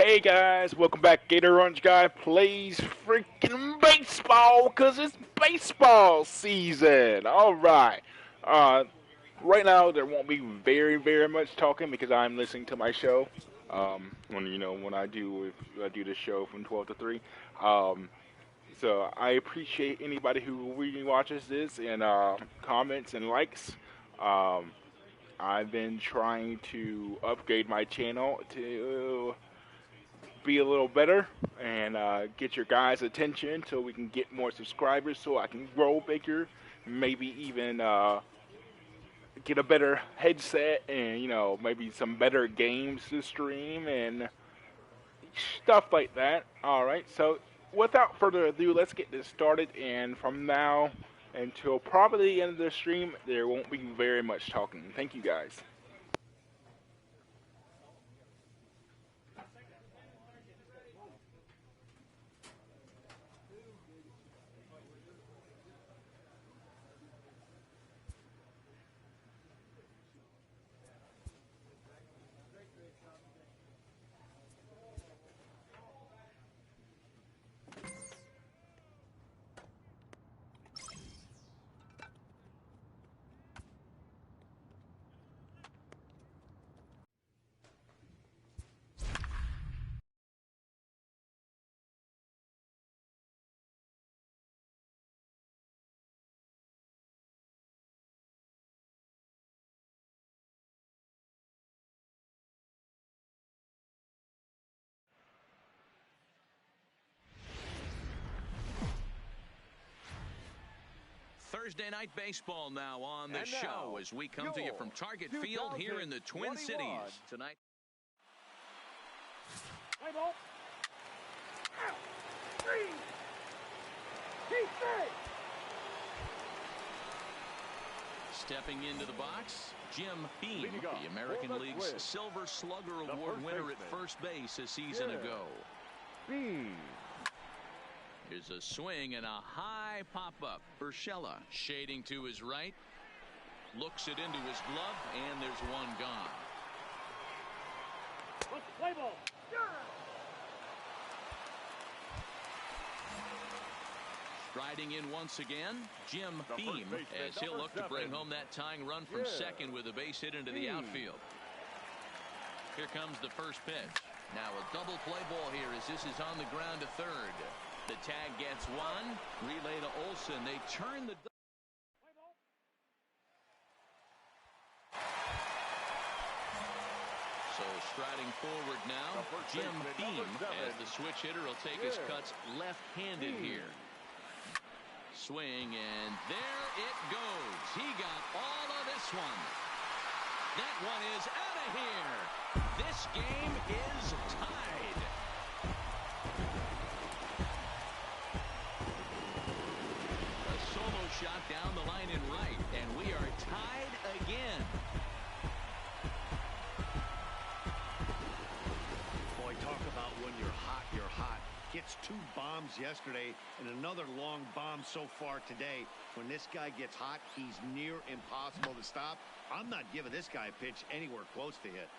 Hey guys, welcome back. Gatororangeguy plays freaking baseball because it's baseball season. All right. Uh, right now there won't be very much talking because I'm listening to my show. When I do the show from 12 to 3. Um, so I appreciate anybody who really watches this and comments and likes. Um, I've been trying to upgrade my channel to be a little better and get your guys' attention so we can get more subscribers so I can grow bigger, maybe even get a better headset and, maybe some better games to stream and stuff like that. Alright, so without further ado, let's get this started. And from now until probably the end of the stream, there won't be very much talking. Thank you guys. Thursday Night Baseball now on the show as we come to you from Target Field here in the Twin Cities tonight. Play ball. Out. Three. Defense. Stepping into the box, Jim Beam, the American League's Silver Slugger Award winner at first base a season ago. Beam. Here's a swing and a high pop-up. Urshela shading to his right. Looks it into his glove, and there's one gone. Let's play ball. Striding in once again, Jim Beam, as he'll look to bring home that tying run from second with a base hit into the outfield. Here comes the first pitch. Now a double play ball here as this is on the ground to third. The tag gets one. Relay to Olsen. They turn the... So striding forward now, Jim Beam, as the switch hitter will take his cuts left-handed here. Swing, and there it goes. He got all of this one. That one is out of here. This game is tied. A solo shot down the line in right, and we are tied again. Boy, talk about when you're hot, you're hot. Gets 2 bombs yesterday and another long bomb so far today. When this guy gets hot, he's near impossible to stop. I'm not giving this guy a pitch anywhere close to hit.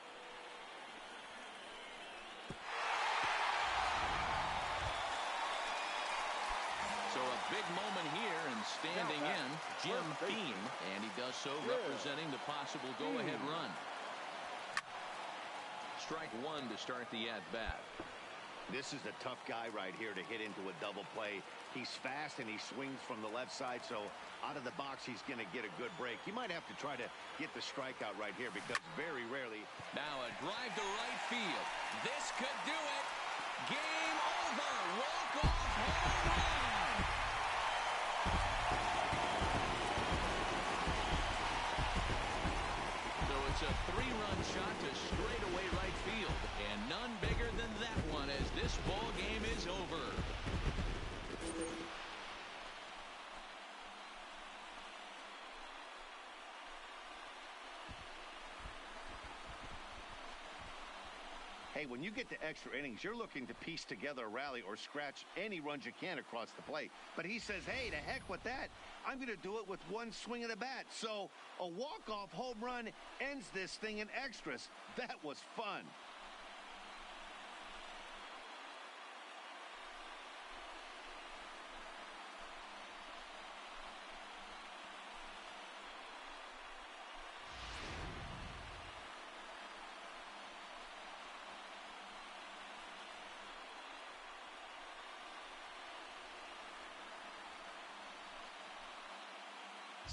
So a big moment here, and standing in, Jim Beam, and he does so representing the possible go-ahead run. Strike one to start the at-bat. This is a tough guy right here to hit into a double play. He's fast and he swings from the left side, so out of the box he's going to get a good break. He might have to try to get the strikeout right here because very rarely. Now a drive to right field. This could do it. Game over. Walk-off home run. So it's a 3-run shot to straightaway right field, and none bigger than that one as this ball game is over. Hey, when you get to extra innings, you're looking to piece together a rally or scratch any runs you can across the plate. But he says, hey, to heck with that. I'm going to do it with one swing of the bat. So a walk-off home run ends this thing in extras. That was fun.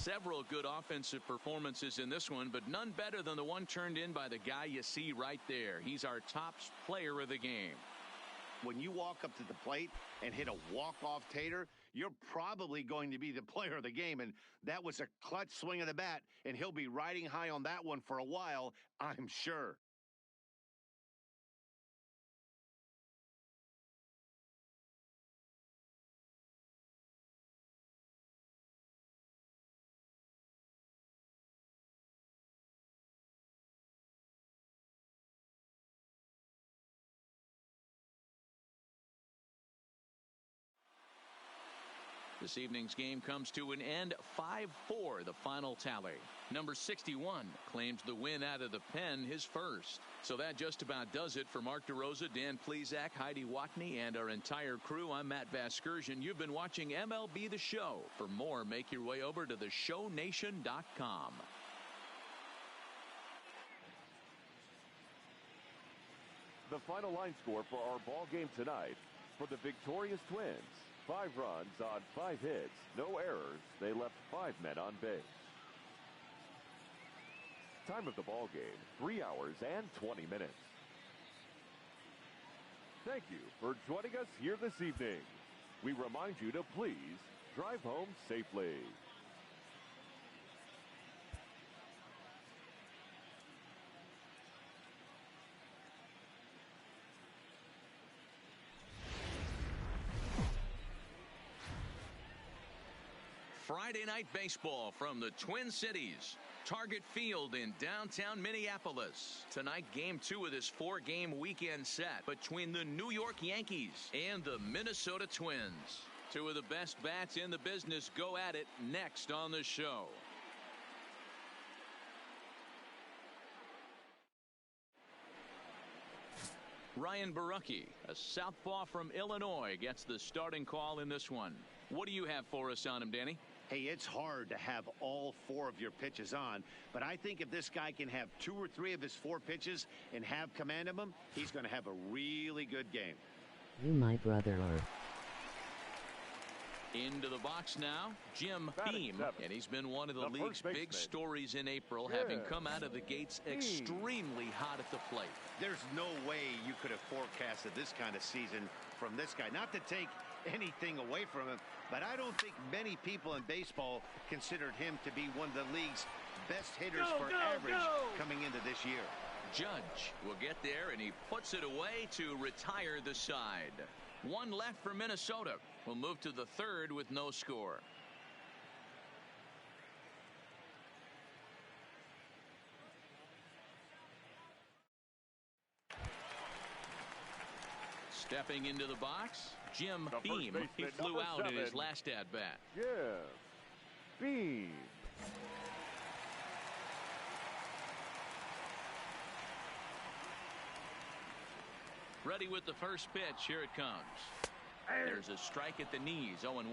Several good offensive performances in this one, but none better than the one turned in by the guy you see right there. He's our top player of the game. When you walk up to the plate and hit a walk-off tater, you're probably going to be the player of the game, and that was a clutch swing of the bat, and he'll be riding high on that one for a while, I'm sure. This evening's game comes to an end 5-4, the final tally. Number 61 claims the win out of the pen, his first. So that just about does it for Mark DeRosa, Dan Plesac, Heidi Watney, and our entire crew. I'm Matt Vasgersian. You've been watching MLB The Show. For more, make your way over to theshownation.com. The final line score for our ball game tonight: for the victorious Twins, 5 runs on 5 hits, no errors. They left 5 men on base. Time of the ball game, 3 hours and 20 minutes. Thank you for joining us here this evening. We remind you to please drive home safely. Friday night baseball from the Twin Cities. Target Field in downtown Minneapolis. Tonight, game 2 of this 4-game weekend set between the New York Yankees and the Minnesota Twins. 2 of the best bats in the business go at it next on the show. Ryan Barucki, a southpaw from Illinois, gets the starting call in this one. What do you have for us on him, Danny? Hey, it's hard to have all 4 of your pitches on, but I think if this guy can have 2 or 3 of his 4 pitches and have command of them, he's going to have a really good game. You my brother are. Into the box now, Jim Beam, and he's been one of the league's big stories in April, having come out of the gates extremely hot at the plate. There's no way you could have forecasted this kind of season from this guy. Not to take anything away from him, but I don't think many people in baseball considered him to be one of the league's best hitters for average coming into this year. Judge will get there, and he puts it away to retire the side. 1 left for Minnesota. We'll move to the 3rd with no score. Stepping into the box, Jim Beam. He flew out in his last at-bat. Yeah, Beam. Ready with the first pitch. Here it comes. There's a strike at the knees. 0-1.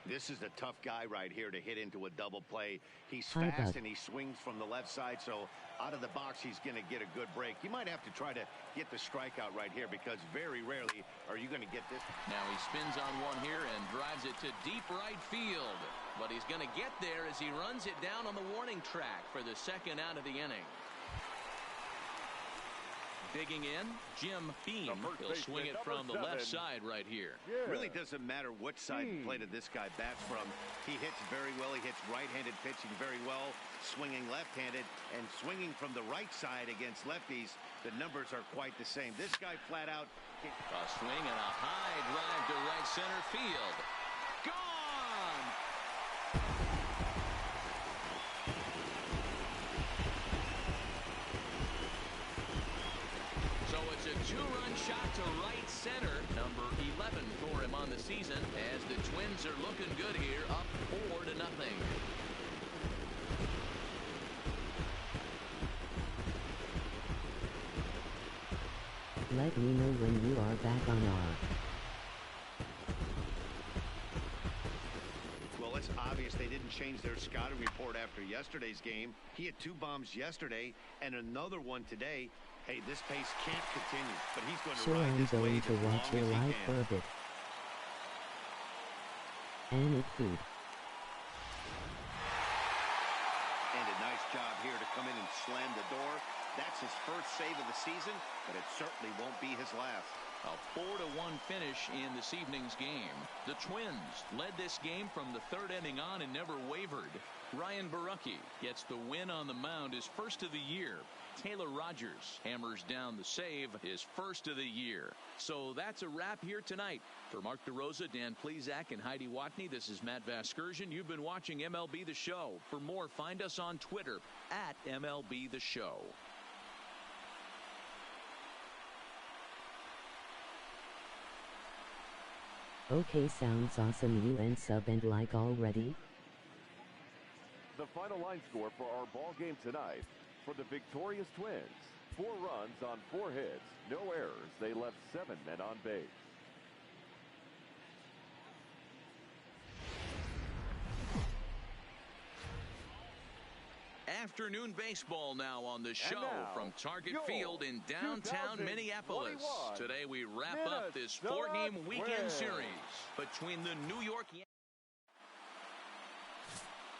This is a tough guy right here to hit into a double play. He's fast and he swings from the left side, so out of the box he's going to get a good break. You might have to try to get the strikeout right here, because very rarely are you going to get this. Now he spins on one here and drives it to deep right field. But he's going to get there as he runs it down on the warning track for the 2nd out of the inning. Digging in, Jim Beam. He'll swing it from the left side right here. It really doesn't matter what side plate of this guy bats from. He hits very well. He hits right-handed pitching very well, swinging left-handed, and swinging from the right side against lefties. The numbers are quite the same. This guy flat out. A swing and a high drive to right center field. Gone! So it's a 2-run shot to right center, number 11 for him on the season, as the Twins are looking good here, up 4-0. Let me know when you are back on our. Well, it's obvious they didn't change their scouting report after yesterday's game. He had 2 bombs yesterday and another one today. Hey, this pace can't continue, but he's going to ride this wave as long as he can. I'm going to watch your live for a bit. And eat food. job here to come in and slam the door. That's his first save of the season, but it certainly won't be his last. A 4-1 finish in this evening's game. The Twins led this game from the third inning on and never wavered. Ryan Borucki gets the win on the mound, his first of the year. Taylor Rogers hammers down the save, his first of the year. So that's a wrap here tonight. For Mark DeRosa, Dan Plesac, and Heidi Watney, this is Matt Vasgersian. You've been watching MLB The Show. For more, find us on Twitter at MLB The Show. Okay, sounds awesome. You and sub and like already? The final line score for our ball game tonight. For the victorious Twins, 4 runs on 4 hits, no errors. They left 7 men on base. Afternoon baseball now on the show from Target Field in downtown Minneapolis. Today we wrap up this 4-game weekend series between the New York Yankees.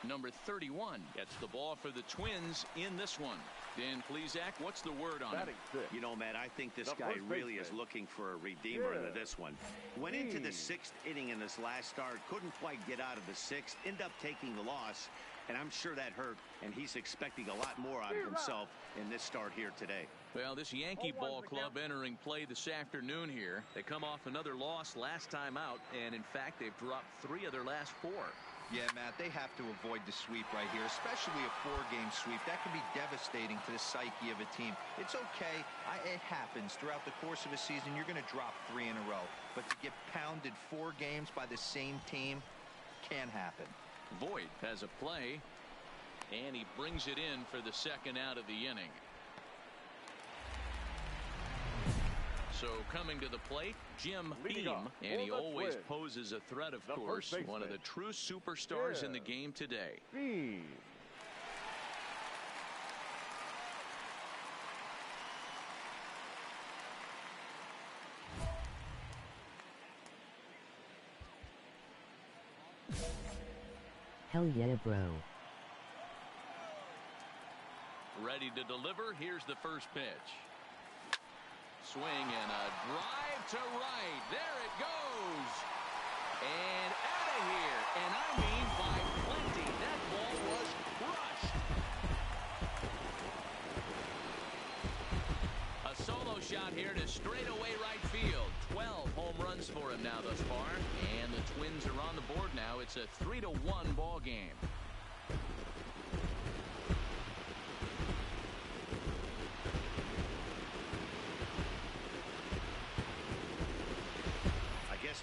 Number 31 gets the ball for the Twins in this one. Dan Plesac, what's the word on it? You know, Matt, I think this guy really is looking for a redeemer into this one. Went into the 6th inning in this last start, couldn't quite get out of the 6th, end up taking the loss, and I'm sure that hurt, and he's expecting a lot more out of himself in this start here today. Well, this Yankee ball club entering play this afternoon here. They come off another loss last time out, and in fact, they've dropped 3 of their last 4. Yeah, Matt, they have to avoid the sweep right here, especially a 4-game sweep. That can be devastating to the psyche of a team. It's okay. It happens. Throughout the course of a season, you're going to drop 3 in a row. But to get pounded 4 games by the same team can happen. Voit has a play, and he brings it in for the second out of the inning. So coming to the plate, Jim Beam, and he always poses a threat, of course. One of the true superstars in the game today. Hell yeah, bro. Ready to deliver. Here's the first pitch. Swing and a drive to right. There it goes. And out of here. And I mean by plenty. That ball was crushed. A solo shot here to straightaway right field. 12 home runs for him now thus far. And the Twins are on the board now. It's a 3-1 ball game.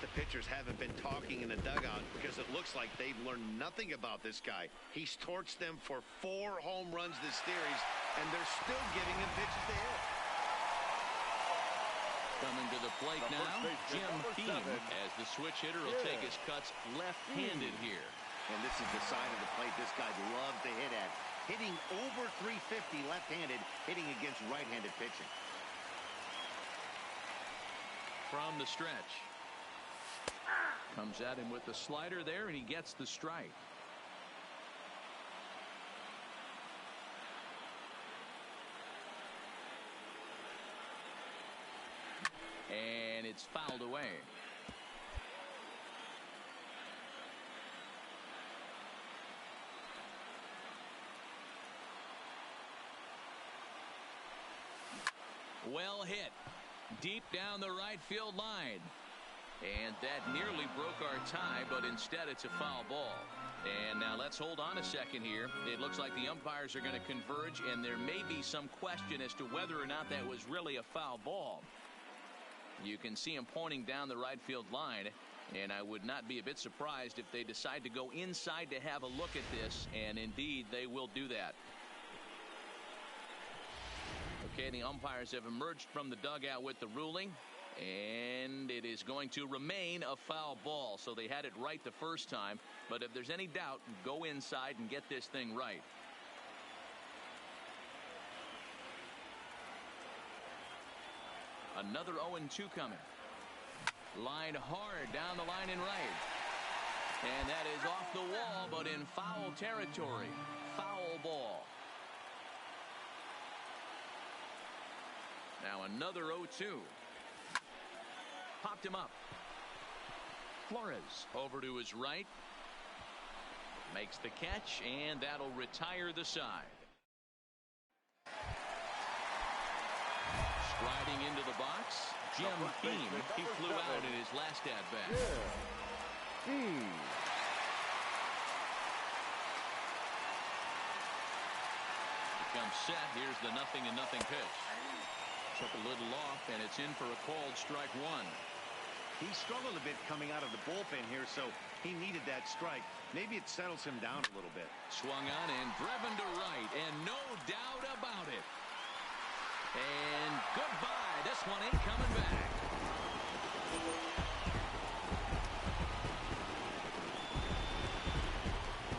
The pitchers haven't been talking in the dugout because it looks like they've learned nothing about this guy. He's torched them for 4 home runs this series, and they're still giving him pitches to hit. Coming to the plate now, Jim Beam, as the switch hitter will take his cuts left-handed here. And this is the side of the plate this guy loves to hit at. Hitting over 350 left-handed, hitting against right-handed pitching. From the stretch. Comes at him with the slider there, and he gets the strike. And it's fouled away. Well hit. Deep down the right field line. And that nearly broke our tie, but instead it's a foul ball. And now let's hold on a second here. It looks like the umpires are going to converge, and there may be some question as to whether or not that was really a foul ball. You can see him pointing down the right field line, and I would not be a bit surprised if they decide to go inside to have a look at this, and indeed they will do that. Okay, the umpires have emerged from the dugout with the ruling. And it is going to remain a foul ball. So they had it right the first time. But if there's any doubt, go inside and get this thing right. Another 0-2 coming. Line hard down the line and right. And that is off the wall, but in foul territory. Foul ball. Now another 0-2. Popped him up. Flores over to his right. Makes the catch, and that'll retire the side. Striding into the box, Jim Beam. He flew out in his last at-bat. Becomes set. Here's the 0-0 pitch. Took a little off, and it's in for a called strike one. He struggled a bit coming out of the bullpen here, so he needed that strike. Maybe it settles him down a little bit. Swung on and driven to right, and no doubt about it. And goodbye. This one ain't coming back.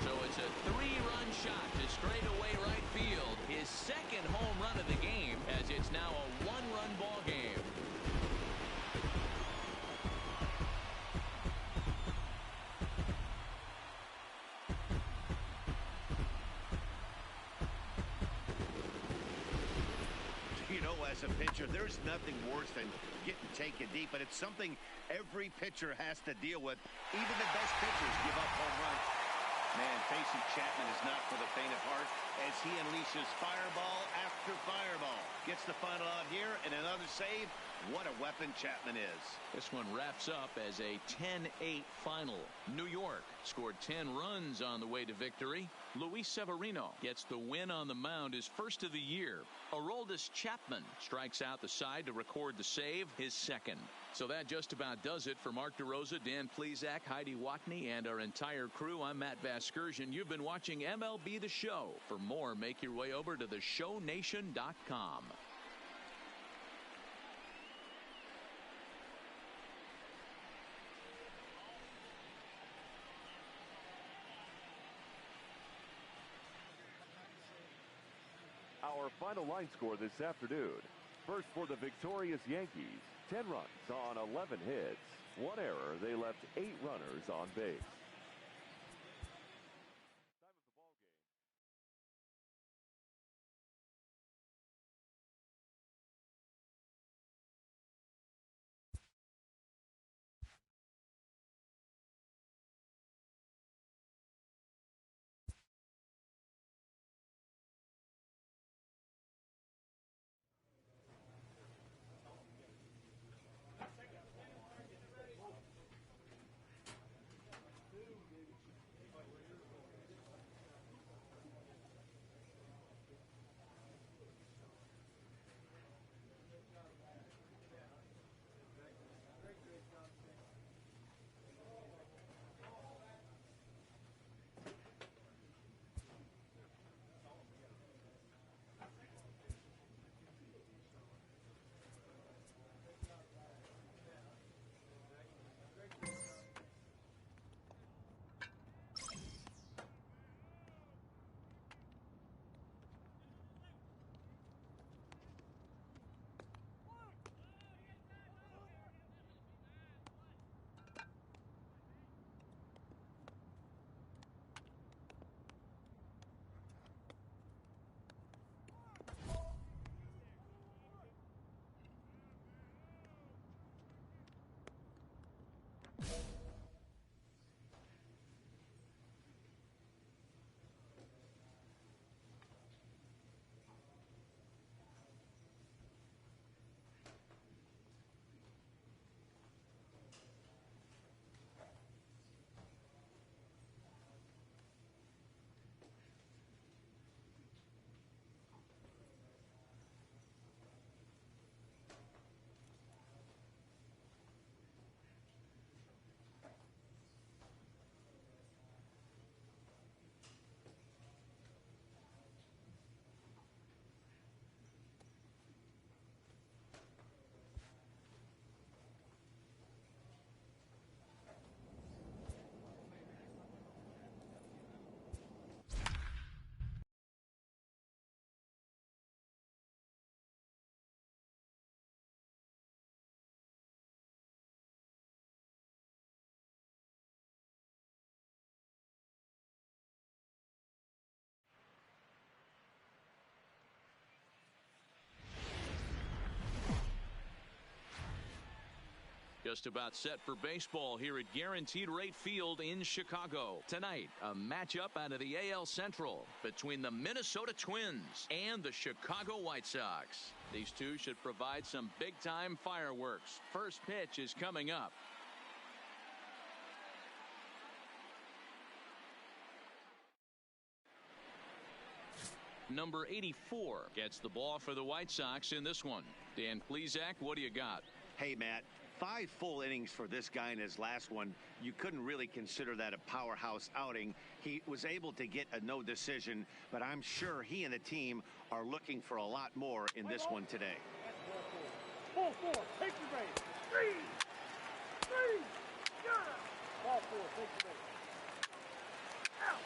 So it's a 3-run shot to straightaway right field. His second home run of the game, as it's now a 1-run ball game. You know, as a pitcher, there's nothing worse than getting taken deep, but it's something every pitcher has to deal with. Even the best pitchers give up home runs. Man, facing Chapman is not for the faint of heart as he unleashes fireball after fireball. Gets the final out here and another save. What a weapon Chapman is. This one wraps up as a 10-8 final. New York scored 10 runs on the way to victory. Luis Severino gets the win on the mound, his first of the year. Aroldis Chapman strikes out the side to record the save, his second. So that just about does it for Mark DeRosa, Dan Plesac, Heidi Watney, and our entire crew. I'm Matt Vasgersian. You've been watching MLB The Show. For more, make your way over to theshownation.com. Our final line score this afternoon. First for the victorious Yankees, 10 runs on 11 hits. 1 error. They left 8 runners on base. Just about set for baseball here at Guaranteed Rate Field in Chicago. Tonight, a matchup out of the AL Central between the Minnesota Twins and the Chicago White Sox. These two should provide some big-time fireworks. First pitch is coming up. Number 84 gets the ball for the White Sox in this one. Dan Plesac, what do you got? Hey, Matt, 5 full innings for this guy in his last one. You couldn't really consider that a powerhouse outing. He was able to get a no decision, but I'm sure he and the team are looking for a lot more in this one today. Ball 4, take the base. 3, got it. Ball 4, take the base. Out.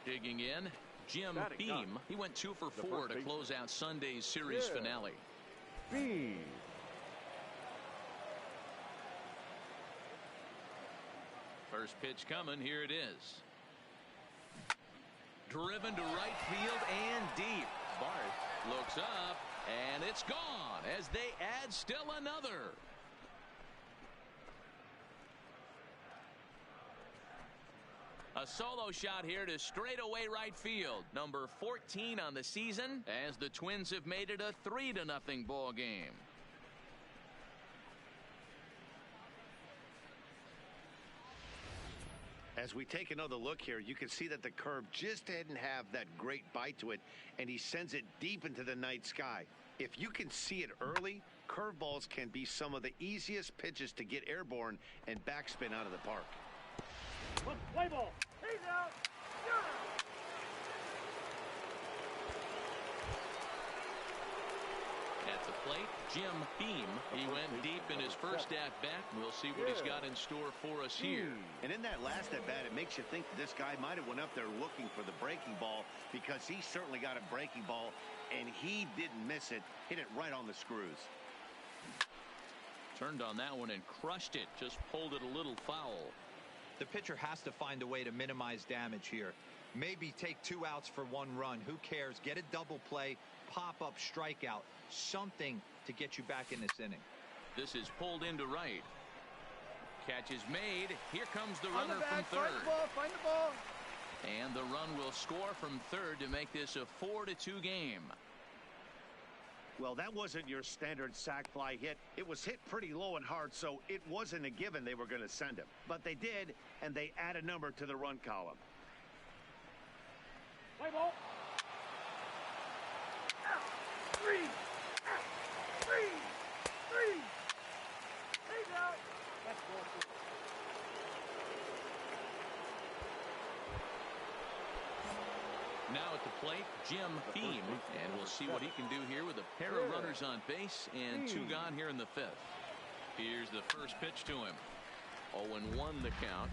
Digging in, Jim Beam. He went 2 for 4 to close out Sunday's series finale. Beam. First pitch coming. Here it is. Driven to right field and deep. Bart looks up, and it's gone as they add still another. A solo shot here to straightaway right field. Number 14 on the season as the Twins have made it a 3-0 ball game. As we take another look here, you can see that the curve just didn't have that great bite to it, and he sends it deep into the night sky. If you can see it early, curveballs can be some of the easiest pitches to get airborne and backspin out of the park. Look, play ball. He's out. Got it. At the plate, Jim Beam. He went deep in his first at-bat. We'll see what he's got in store for us here. And in that last at-bat, it makes you think that this guy might have went up there looking for the breaking ball, because he certainly got a breaking ball, and he didn't miss it. Hit it right on the screws. Turned on that one and crushed it. Just pulled it a little foul. The pitcher has to find a way to minimize damage here. Maybe take 2 outs for 1 run. Who cares? Get a double play, pop-up strikeout, something to get you back in this inning. This is pulled into right. Catch is made. Here comes the runner from third. Find the ball. Find the ball. And the run will score from third to make this a 4-2 game. Well, that wasn't your standard sac fly hit. It was hit pretty low and hard, so it wasn't a given they were going to send him. But they did, and they add a number to the run column. Play ball. Out. 3. Out. 3. He's out. That's ball 4. Now at the plate, Jim Beam, and we'll see what he can do here with a pair of runners on base and 2 gone here in the 5th. Here's the first pitch to him. 0-1 the count.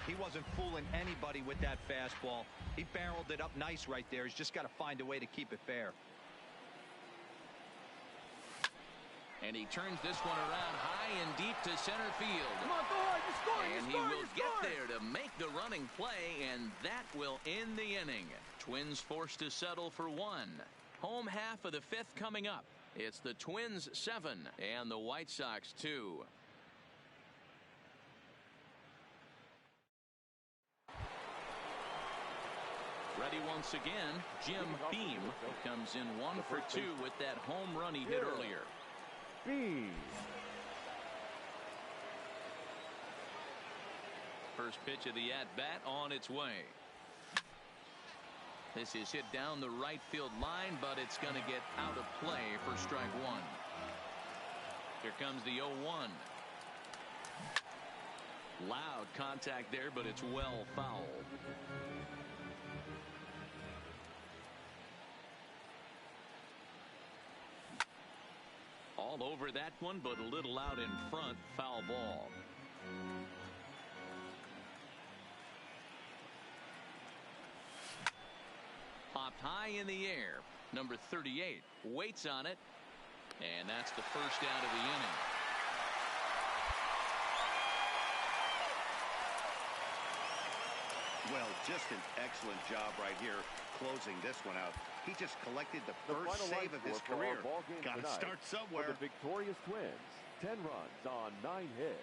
He wasn't fooling anybody with that fastball. He barreled it up nice right there. He's just got to find a way to keep it fair. And he turns this one around high and deep to center field. Come on, go hard. You're scoring. And he will get there to make the running play, and that will end the inning. Twins forced to settle for 1. Home half of the 5th coming up. It's the Twins 7 and the White Sox 2. Ready once again, Jim Beam comes in 1 for 2 with that home run he hit earlier. Beam. First pitch of the at-bat on its way. This is hit down the right field line, but it's going to get out of play for strike 1. Here comes the 0-1. Loud contact there, but it's well fouled. All over that one, but a little out in front. Foul ball. Popped high in the air. Number 38 waits on it. And that's the first out of the inning. Well, just an excellent job right here closing this one out. He just collected the first save of his career. Got to start somewhere. For the victorious Twins, 10 runs on 9 hits.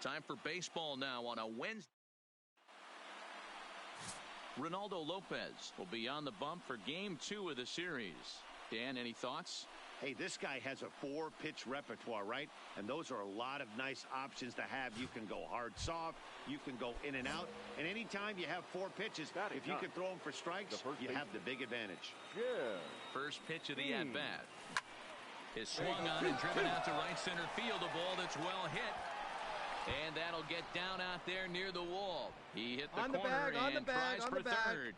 Time for baseball now on a Wednesday. Ronaldo Lopez will be on the bump for game 2 of the series. Dan, any thoughts? Hey, this guy has a 4-pitch repertoire, right? And those are a lot of nice options to have. You can go hard, soft. You can go in and out. And anytime you have 4 pitches, if you can throw them for strikes, you have the big advantage. Yeah. First pitch of the at-bat is swung on and driven out to right center field. A ball that's well hit. And that'll get down out there near the wall. He hit the corner and tries for third.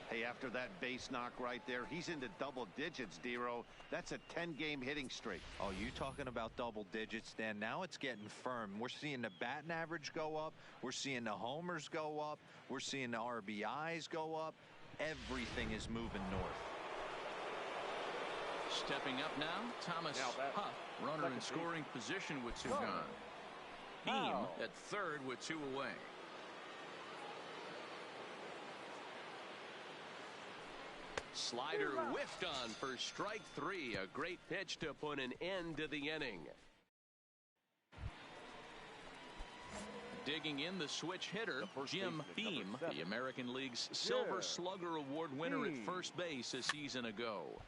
Hey, after that base knock right there, he's into double digits, Dero. That's a 10-game hitting streak. Oh, you talking about double digits, Dan? Now it's getting firm. We're seeing the batting average go up. We're seeing the homers go up. We're seeing the RBIs go up. Everything is moving north. Stepping up now, Thomas Huff, runner in scoring position with 2 gone. Beam at third with 2 away. Slider whiffed on for strike 3. A great pitch to put an end to the inning. Digging in the switch hitter, Jim Beam, the American League's Silver Slugger Award winner at first base a season ago.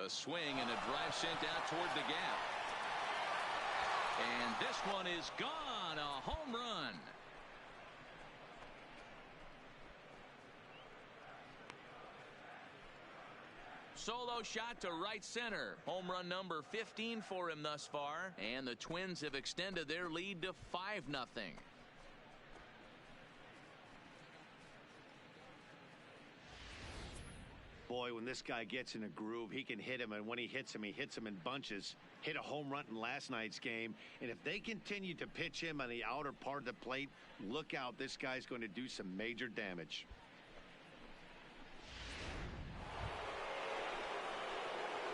A swing and a drive sent out toward the gap. And this one is gone. A home run. Solo shot to right center. Home run number 15 for him thus far. And the Twins have extended their lead to 5-0. Boy, when this guy gets in a groove, he can hit him, and when he hits him in bunches. Hit a home run in last night's game, and if they continue to pitch him on the outer part of the plate, look out, this guy's going to do some major damage.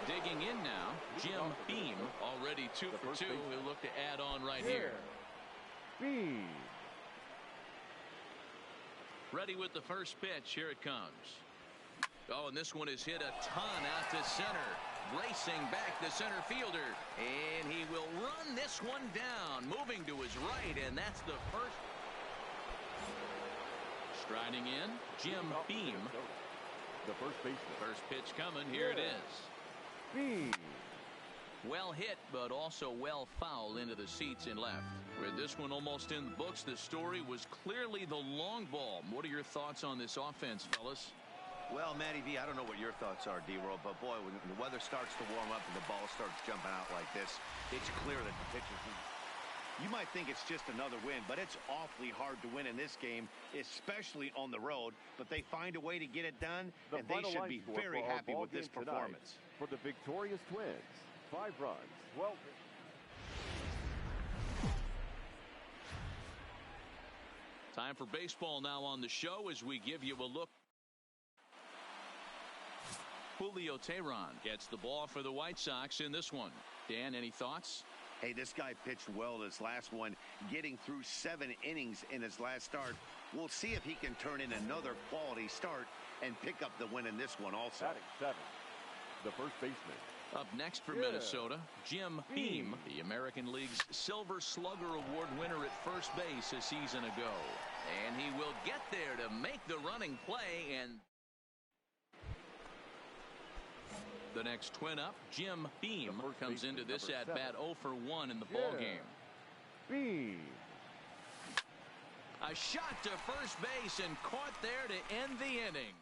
Digging in now, Jim Beam, already 2 for 2. He'll look to add on right here. Beam. Ready with the first pitch. Here it comes. Oh, and this one is hit a ton out to center. Racing back the center fielder. And he will run this one down. Moving to his right, and that's the first. Striding in, Jim Beam. The first baseman. First pitch coming. Here it is. Beam. Well hit, but also well fouled into the seats and left. With this one almost in the books, the story was clearly the long ball. What are your thoughts on this offense, fellas? Well, Matty V, I don't know what your thoughts are, D-Roll, but boy, when the weather starts to warm up and the ball starts jumping out like this, it's clear that the pitchers, you might think it's just another win, but it's awfully hard to win in this game, especially on the road, but they find a way to get it done, and they should be very happy with this performance. For the victorious Twins, 5 runs, 12. Time for baseball now on the show as we give you a look. Julio Teheran gets the ball for the White Sox in this one. Dan, any thoughts? Hey, this guy pitched well in his last one, getting through 7 innings in his last start. We'll see if he can turn in another quality start and pick up the win in this one also. Batting 7, the first baseman. Up next for Minnesota, Jim Beam, the American League's Silver Slugger Award winner at first base a season ago. And he will get there to make the running play, and The next twin up, Jim Beam, comes into this at-bat 0 for 1 in the ball game. Beam. A shot to first base and caught there to end the inning.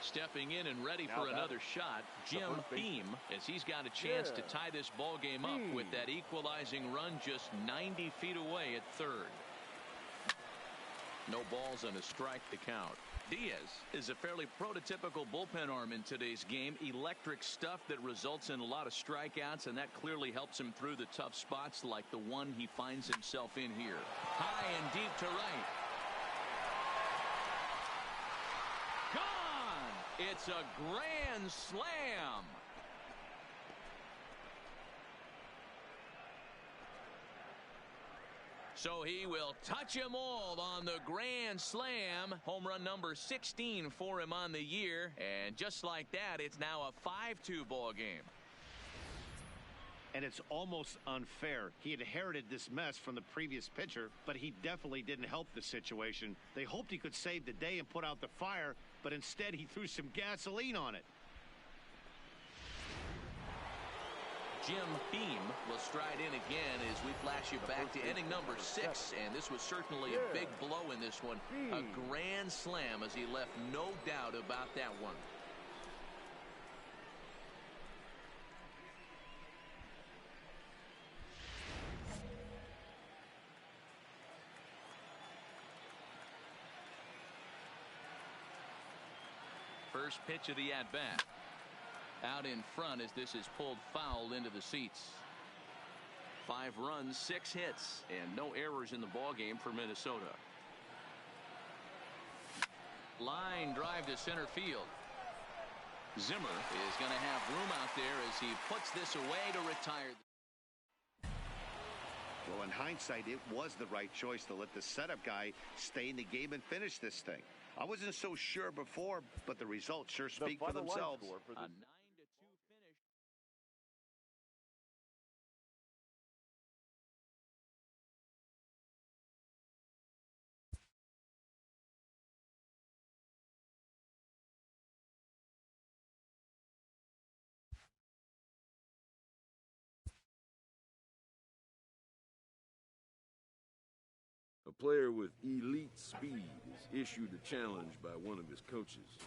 Stepping in and ready for another shot, Jim Beam, as he's got a chance to tie this ball game up with that equalizing run just 90 feet away at third. No balls and a strike to count. Diaz is a fairly prototypical bullpen arm in today's game. Electric stuff that results in a lot of strikeouts, and that clearly helps him through the tough spots like the one he finds himself in here. High and deep to right. Gone! It's a grand slam. So he will touch them all on the grand slam. Home run number 16 for him on the year. And just like that, it's now a 5-2 ball game. And it's almost unfair. He inherited this mess from the previous pitcher, but he definitely didn't help the situation. They hoped he could save the day and put out the fire, but instead he threw some gasoline on it. Jim Beam will stride in again as we flash you back to inning number 6, and this was certainly a big blow in this one. A grand slam, as he left no doubt about that one. First pitch of the at-bat. Out in front as this is pulled foul into the seats. 5 runs, 6 hits, and no errors in the ball game for Minnesota. Line drive to center field. Zimmer is going to have room out there as he puts this away to retire. Well, in hindsight, it was the right choice to let the setup guy stay in the game and finish this thing. I wasn't so sure before, but the results sure speak for themselves. A 9-2 finish. A player with elite speed is issued a challenge by one of his coaches.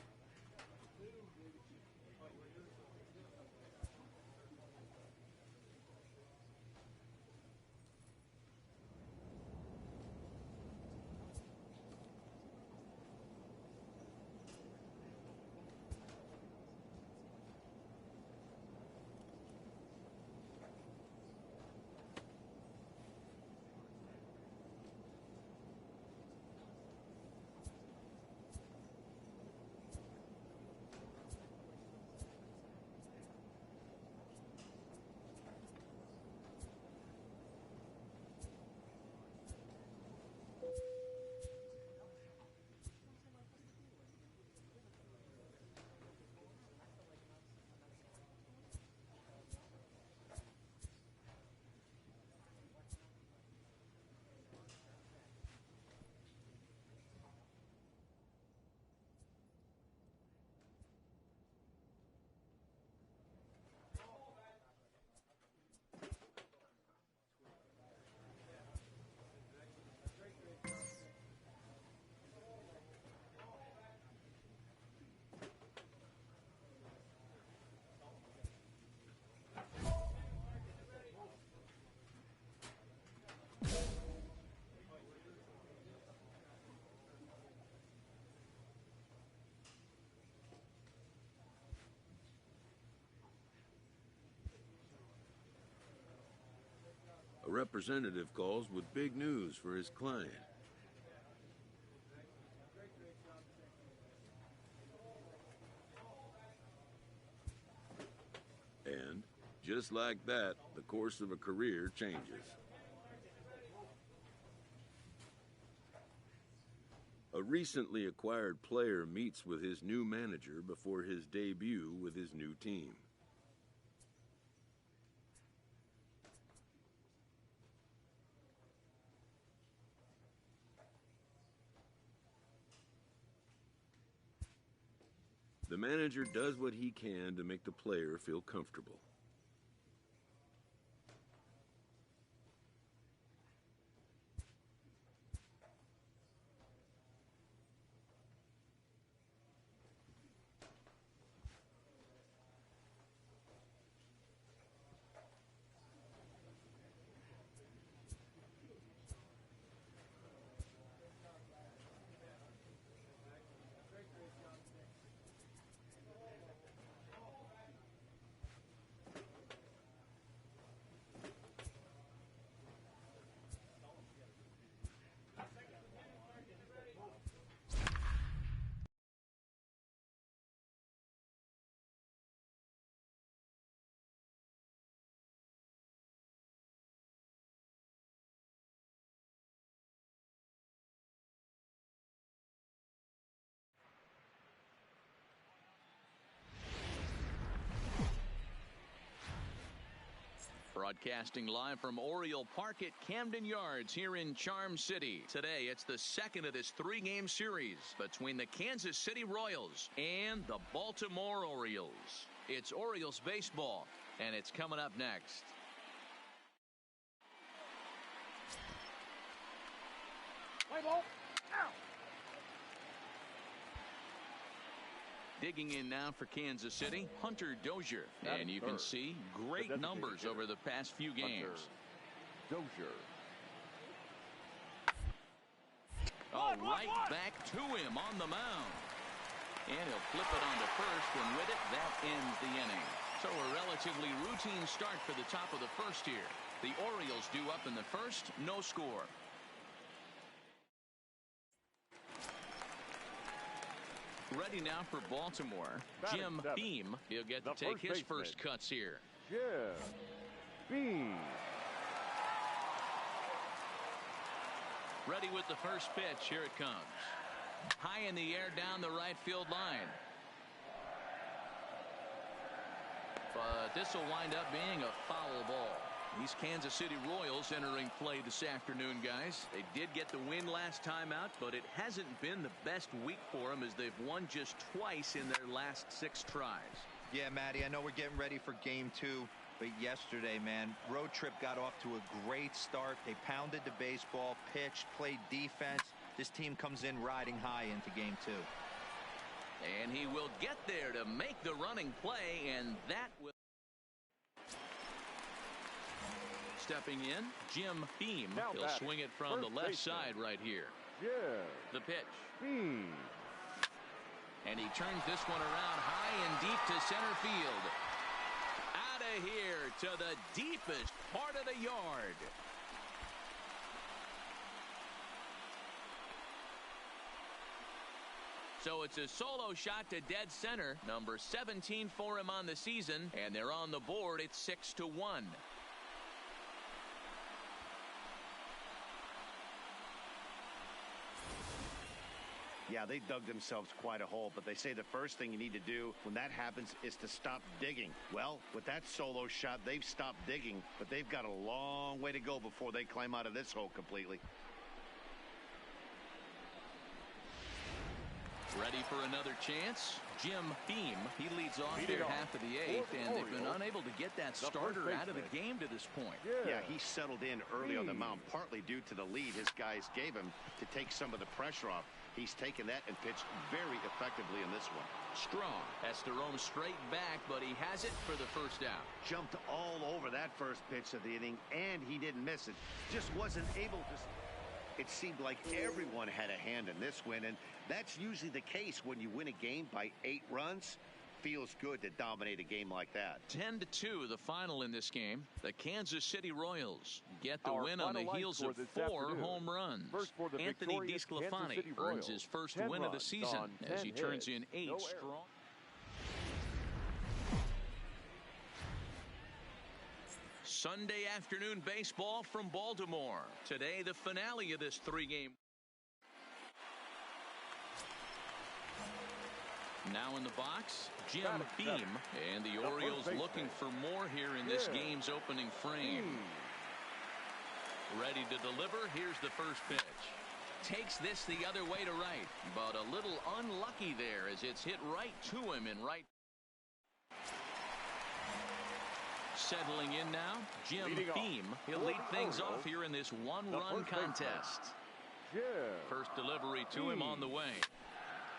A representative calls with big news for his client. And, just like that, the course of a career changes. A recently acquired player meets with his new manager before his debut with his new team. manager does what he can to make the player feel comfortable. Broadcasting live from Oriole Park at Camden Yards here in Charm City. Today, it's the second of this three-game series between the Kansas City Royals and the Baltimore Orioles. It's Orioles baseball, and it's coming up next. Play ball. Ow. Digging in now for Kansas City, Hunter Dozier. And you can see great numbers over the past few games. Dozier. Oh, right back to him on the mound. And he'll flip it onto first, and with it, that ends the inning. So a relatively routine start for the top of the first here. The Orioles due up in the first, no score. Ready now for Baltimore. Jim Beam. He'll get to take his first cuts here. Jim Beam. Ready with the first pitch. Here it comes. High in the air down the right field line. But this will wind up being a foul ball. These Kansas City Royals entering play this afternoon, guys. They did get the win last time out, but it hasn't been the best week for them as they've won just twice in their last 6 tries. Yeah, Matty, I know we're getting ready for game 2, but yesterday, man, road trip got off to a great start. They pounded the baseball, pitched, played defense. This team comes in riding high into game 2. And he will get there to make the running play, and that will... Stepping in, Jim Beam. He'll swing it from the left side right here. Yeah. The pitch. Beam. And he turns this one around high and deep to center field. Out of here to the deepest part of the yard. So it's a solo shot to dead center. Number 17 for him on the season. And they're on the board. It's 6-1. Yeah, they dug themselves quite a hole, but they say the first thing you need to do when that happens is to stop digging. Well, with that solo shot, they've stopped digging, but they've got a long way to go before they climb out of this hole completely. Ready for another chance? Jim Beam. He leads off here half of the 8th, and they've been unable to get that starter out of the game to this point. Yeah, he settled in early on the mound, partly due to the lead his guys gave him to take some of the pressure off. He's taken that and pitched very effectively in this one. Strong has to roam straight back, but he has it for the first out. Jumped all over that first pitch of the inning, and he didn't miss it. Just wasn't able to. It seemed like everyone had a hand in this win, and that's usually the case when you win a game by 8 runs. Feels good to dominate a game like that. 10-2 the final in this game. The Kansas City Royals get the win on the heels of 4 home runs. Anthony DeSclafani earns his first win of the season as he turns in 8 strong. Sunday afternoon baseball from Baltimore. Today the finale of this 3-game. Now in the box, Jim Beam, and the Orioles looking for more here in this game's opening frame. Ready to deliver. Here's the first pitch. takes this the other way to right, but a little unlucky there as it's hit right to him in right. Settling in now, Jim Beam. He'll lead things off here in this one-run contest. First delivery to him on the way.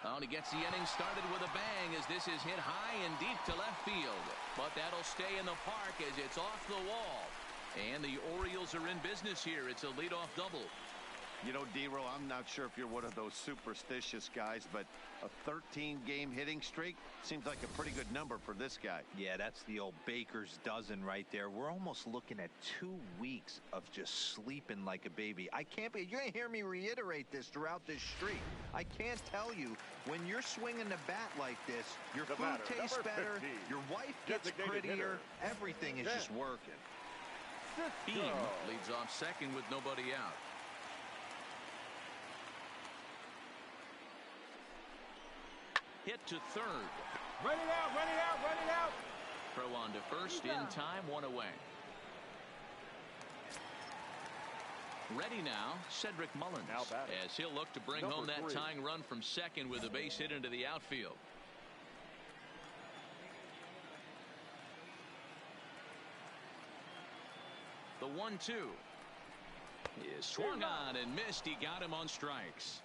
Oh, and he gets the inning started with a bang as this is hit high and deep to left field. But that'll stay in the park as it's off the wall. And the Orioles are in business here. It's a leadoff double. You know, D-Row, I'm not sure if you're one of those superstitious guys, but a 13-game hitting streak seems like a pretty good number for this guy. Yeah, that's the old baker's dozen right there. We're almost looking at 2 weeks of just sleeping like a baby. I can't be. You're going to hear me reiterate this throughout this streak. I can't tell you, when you're swinging the bat like this, your food tastes better, your wife gets prettier, everything is just working. Beam leads off second with nobody out. Hit to third. Run it out, run it out, run it out. Throw on to first in time, one away. Ready now, Cedric Mullins, as he'll look to bring home that tying run from second with a base hit into the outfield. The 1-2 is swung on and missed. He got him on strikes.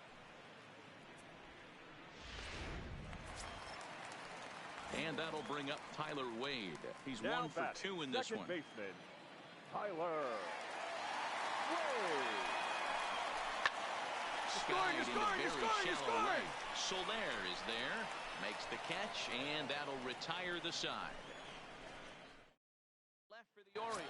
And that'll bring up Tyler Wade. He's 1 for 2 in this one. Baseman, Tyler Wade. Skied into very shallow right. Soler is there, makes the catch, and that'll retire the side. Left for the Orioles.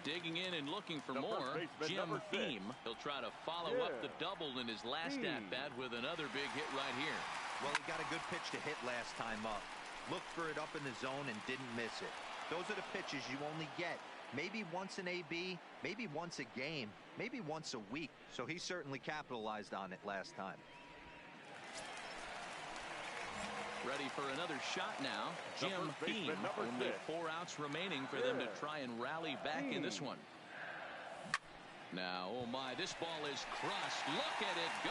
Digging in and looking for more, Jim Beam. He'll try to follow up the double in his last at-bat with another big hit right here. Well, he got a good pitch to hit last time up. Looked for it up in the zone and didn't miss it. Those are the pitches you only get. Maybe once an AB, maybe once a game, maybe once a week. So he certainly capitalized on it last time. Ready for another shot now. Jim Beam. Only 4 outs remaining for them to try and rally back in this one. Now, oh my, this ball is crushed. Look at it go.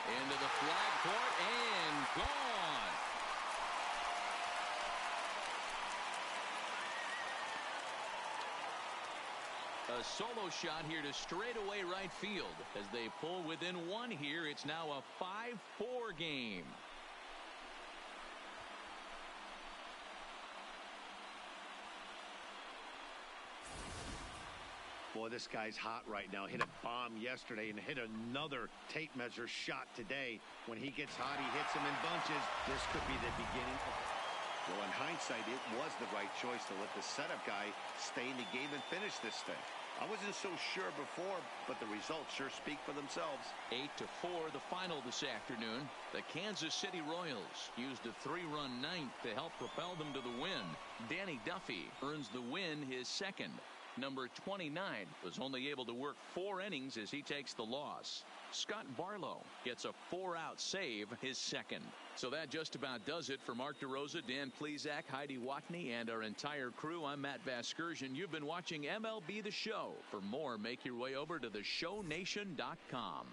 Into the flag court and gone. A solo shot here to straightaway right field. As they pull within 1 here, it's now a 5-4 game. Boy, this guy's hot right now. Hit a bomb yesterday and hit another tape measure shot today. When he gets hot, he hits them in bunches. This could be the beginning. Well, in hindsight, it was the right choice to let the setup guy stay in the game and finish this thing. I wasn't so sure before, but the results sure speak for themselves. 8-4 the final this afternoon. The Kansas City Royals used a 3-run ninth to help propel them to the win. Danny Duffy earns the win, his second. Number 29 was only able to work 4 innings as he takes the loss. Scott Barlow gets a 4-out save, his second. So that just about does it for Mark DeRosa, Dan Plesac, Heidi Watney, and our entire crew. I'm Matt Vasgersian. You've been watching MLB The Show. For more, make your way over to theshownation.com.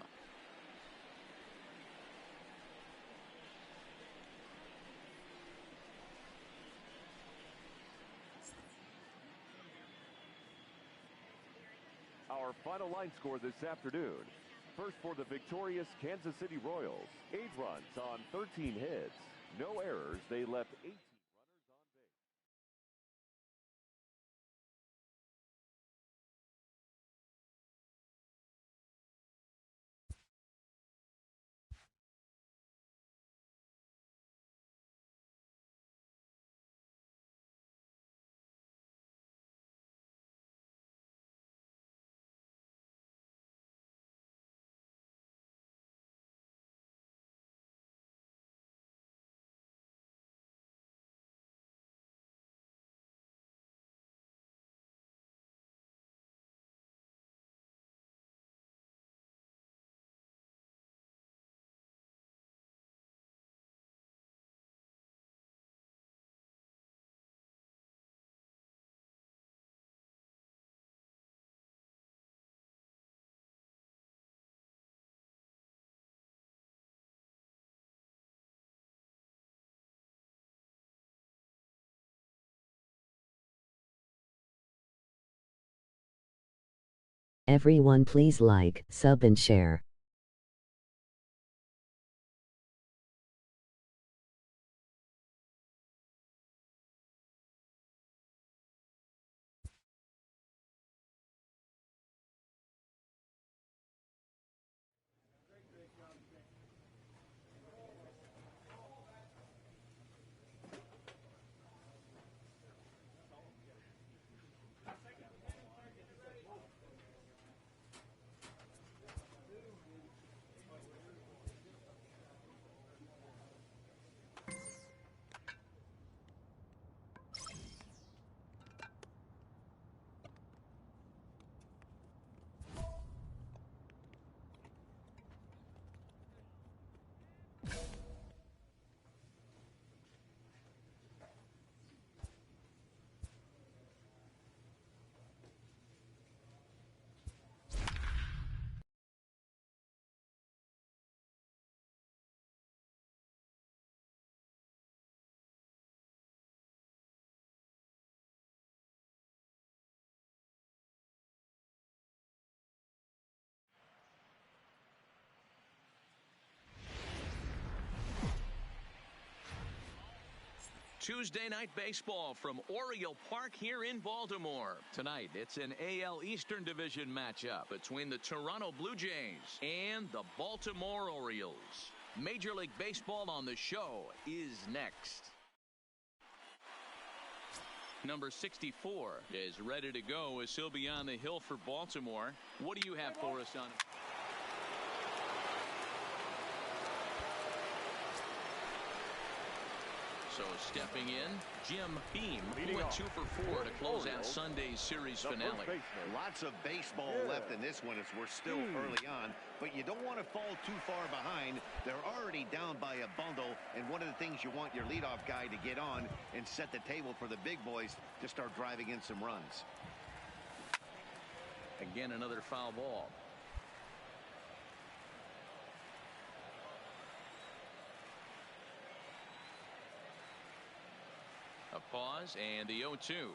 Our final line score this afternoon. First for the victorious Kansas City Royals. 8 runs on 13 hits. No errors. They left 18. Everyone please like, sub and share. Tuesday night baseball from Oriole Park here in Baltimore. Tonight, it's an AL Eastern Division matchup between the Toronto Blue Jays and the Baltimore Orioles. Major League Baseball on the show is next. Number 64 is ready to go as he'll be on the hill for Baltimore. What do you have for us on it? So stepping in, Jim Beam, who went 2 for 4 to close out Sunday's series finale. Lots of baseball left in this one as we're still early on, but you don't want to fall too far behind. They're already down by a bundle, and one of the things you want your leadoff guy to get on and set the table for the big boys to start driving in some runs. Again, another foul ball. A pause and the 0-2.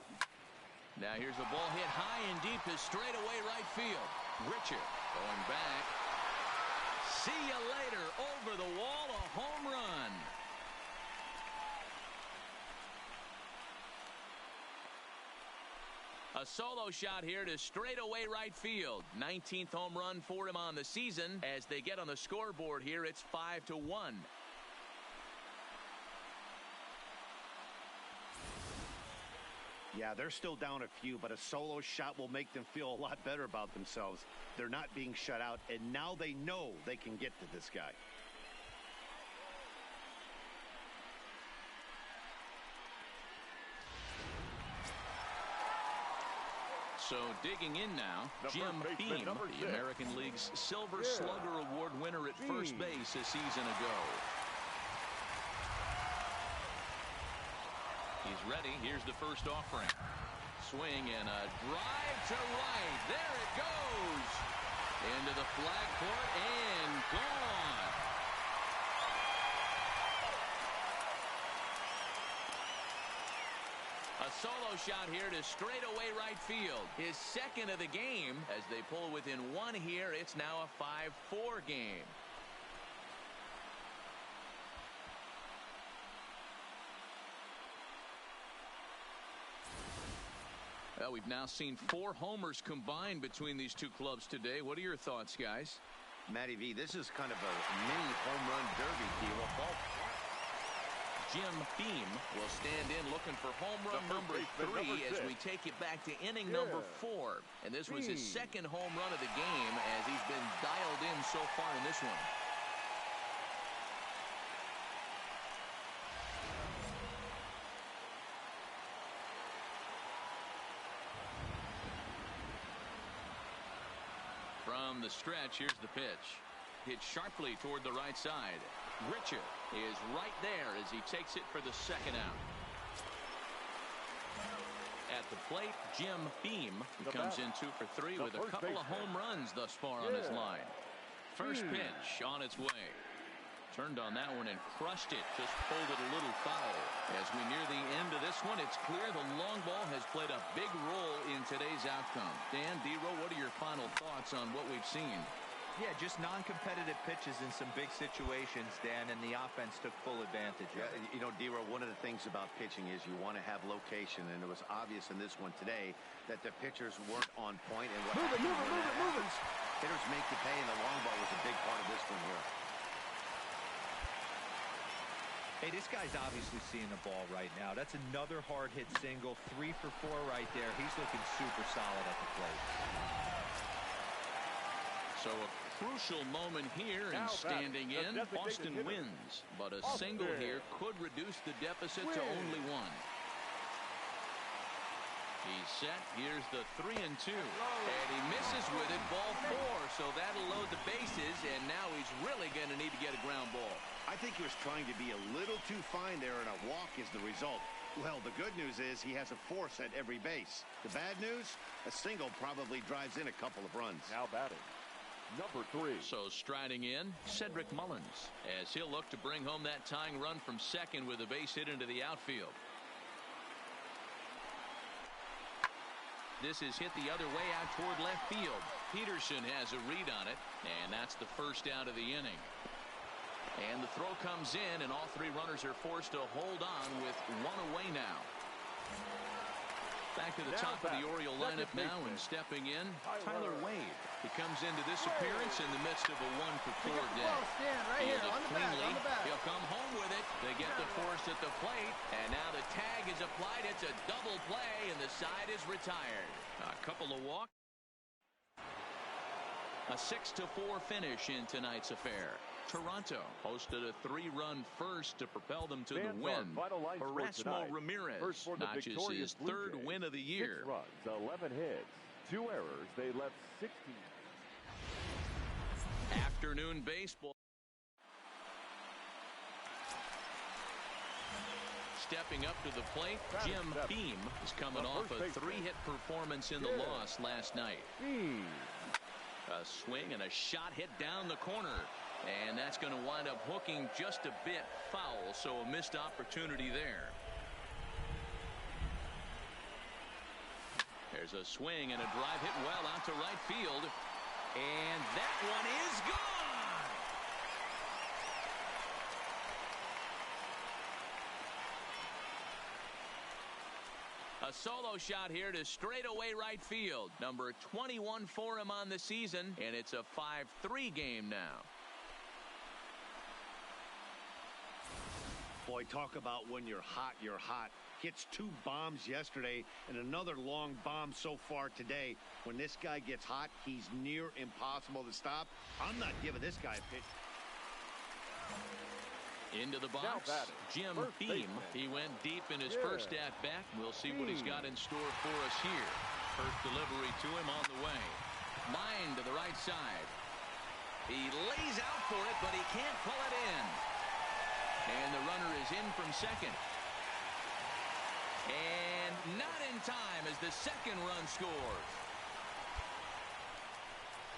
Now here's the ball hit high and deep to straightaway right field. Richard going back. See you later. Over the wall, a home run. A solo shot here to straightaway right field. 19th home run for him on the season. As they get on the scoreboard here, it's 5-1. Yeah, they're still down a few, but a solo shot will make them feel a lot better about themselves. They're not being shut out, and now they know they can get to this guy. So digging in now, Jim Beam, the American League's Silver Slugger Award winner at first base a season ago. He's ready. Here's the first offering. Swing and a drive to right. There it goes. Into the flag court and gone. A solo shot here to straightaway right field. His second of the game as they pull within one here. It's now a 5-4 game. Well, we've now seen 4 homers combined between these two clubs today. What are your thoughts, guys? Matty V, this is kind of a mini home run derby deal. Jim Beam will stand in looking for home run number 3 as we take it back to inning number 4. And this was his second home run of the game as he's been dialed in so far in this one. From the stretch, here's the pitch. Hit sharply toward the right side. Richard is right there as he takes it for the second out. At the plate, Jim Beam, who comes in 2 for 3 with a couple of home runs thus far on his line. First pitch on its way. Turned on that one and crushed it. Just pulled it a little foul as we near the end of this one, it's clear the long ball has played a big role in today's outcome. Dan, D-Row, what are your final thoughts on what we've seen? Yeah, just non-competitive pitches in some big situations, Dan, and the offense took full advantage of it. You know, D-Row, one of the things about pitching is you want to have location, and it was obvious in this one today that the pitchers weren't on point. And what move it. Hitters make the pay, and the long ball was a big part of this one here. Hey, this guy's obviously seeing the ball right now. That's another hard hit single, 3 for 4 right there. He's looking super solid at the plate. So a crucial moment here, and standing in, Boston wins. But a single here could reduce the deficit to only 1. He's set. Here's the 3-2. And he misses with it, ball 4. So that'll load the bases, and now he's really going to need to get a ground ball. I think he was trying to be a little too fine there, and a walk is the result. Well, the good news is he has a force at every base. The bad news, a single probably drives in a couple of runs. Now batting, number 3. So striding in, Cedric Mullins, as he'll look to bring home that tying run from second with a base hit into the outfield. This is hit the other way out toward left field. Peterson has a read on it, and that's the first out of the inning. And the throw comes in, and all 3 runners are forced to hold on with 1 away now. Back to the top of the Oriole lineup now, and stepping in, Tyler Wade. He comes into this appearance in the midst of a 1-for-4 day. Fields it cleanly. He'll come home with it. They get the force at the plate, and now the tag is applied. It's a double play, and the side is retired. A couple of walks. A 6-4 finish in tonight's affair. Toronto posted a 3-run first to propel them to the win. Erasmo Ramirez notches his 3rd win of the year. 6 runs, 11 hits, 2 errors. They left 16. Afternoon baseball. Stepping up to the plate, Jim Beam is coming off a 3-hit performance in the loss last night. A swing and a shot hit down the corner. And that's going to wind up hooking just a bit foul, so a missed opportunity there. There's a swing and a drive hit well out to right field. And that one is gone! A solo shot here to straightaway right field. Number 21 for him on the season, and it's a 5-3 game now. Boy, talk about when you're hot, you're hot. Hits 2 bombs yesterday and another long bomb so far today. When this guy gets hot, he's near impossible to stop. I'm not giving this guy a pitch. Into the box, Jim Beam. He went deep in his first at-bat. We'll see what he's got in store for us here. First delivery to him on the way. Line to the right side. He lays out for it, but he can't pull it in. And the runner is in from second. And not in time as the second run scores.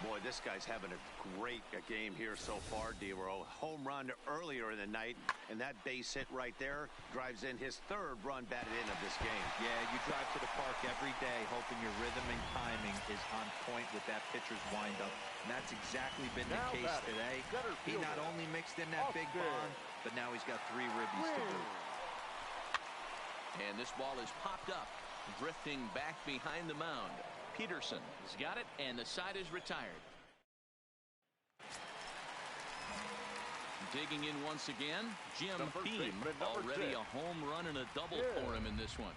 Boy, this guy's having a great game here so far, D-Row. Home run earlier in the night, and that base hit right there drives in his 3rd run batted in of this game. Yeah, you drive to the park every day hoping your rhythm and timing is on point with that pitcher's windup. And that's exactly been the case today. He not only mixed in that big bomb, but now he's got 3 ribbies to boot. And this ball is popped up, drifting back behind the mound. Peterson has got it, and the side is retired. Digging in once again, Jim Beam. Already a home run and a double for him in this one.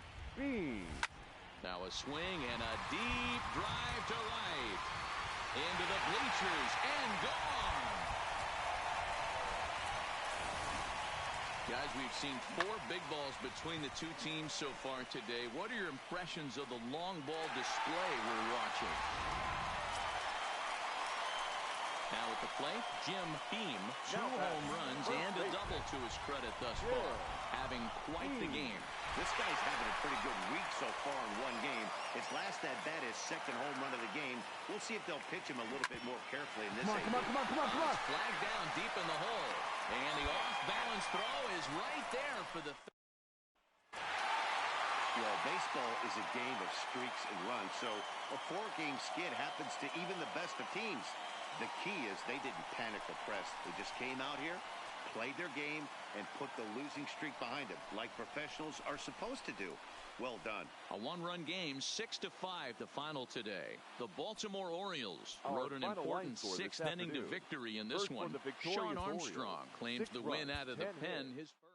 Now a swing and a deep drive to right. Into the bleachers and gone. Guys, we've seen 4 big balls between the 2 teams so far today. What are your impressions of the long ball display we're watching? Now at the plate, Jim Beam, 2 home runs and a double to his credit thus far. Having quite the game. This guy's having a pretty good week so far in 1 game. His last at-bat is 2nd home run of the game. We'll see if they'll pitch him a little bit more carefully in this. Come on. Flag down deep in the hole. And the off-balance throw is right there for the Well, baseball is a game of streaks and runs, so a 4-game skid happens to even the best of teams. The key is they didn't panic or press. They just came out here, played their game, and put the losing streak behind them, like professionals are supposed to do. Well done. A one-run game, 6-5, the final today. The Baltimore Orioles rode an important sixth-inning to victory in this one. Sean Armstrong claims the win out of the pen, his first.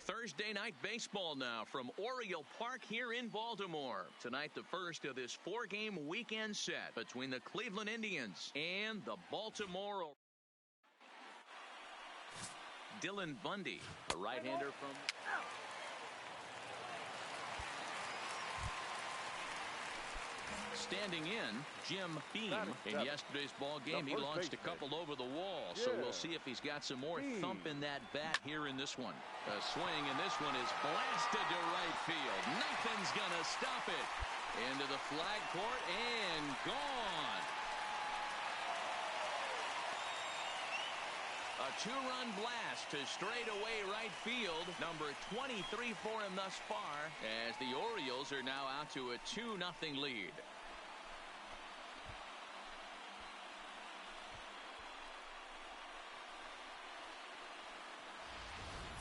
Thursday night baseball now from Oriole Park here in Baltimore. Tonight, the first of this 4-game weekend set between the Cleveland Indians and the Baltimore. Dylan Bundy, a right-hander from... Standing in, Jim Beam. In yesterday's ball game, he launched a couple over the wall, so we'll see if he's got some more thump in that bat here in this one. A swing, and this one is blasted to right field. Nothing's gonna stop it. Into the flag court and gone. A 2-run blast to straightaway right field. Number 23 for him thus far, as the Orioles are now out to a 2-0 lead.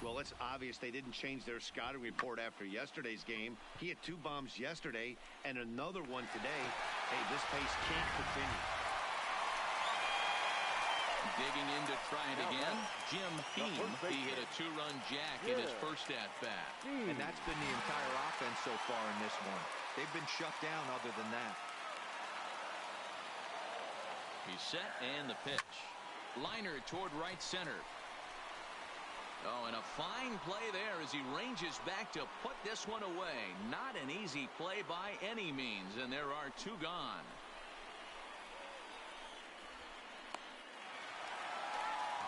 Well, it's obvious they didn't change their scouting report after yesterday's game. He had 2 bombs yesterday and another one today. Hey, this pace can't continue. Digging in to try it again, Jim Beam. He hit a 2-run jack in his first at-bat. And that's been the entire offense so far in this one. They've been shut down other than that. He's set, and the pitch. Liner toward right center. Oh, and a fine play there as he ranges back to put this one away. Not an easy play by any means, and there are 2 gone.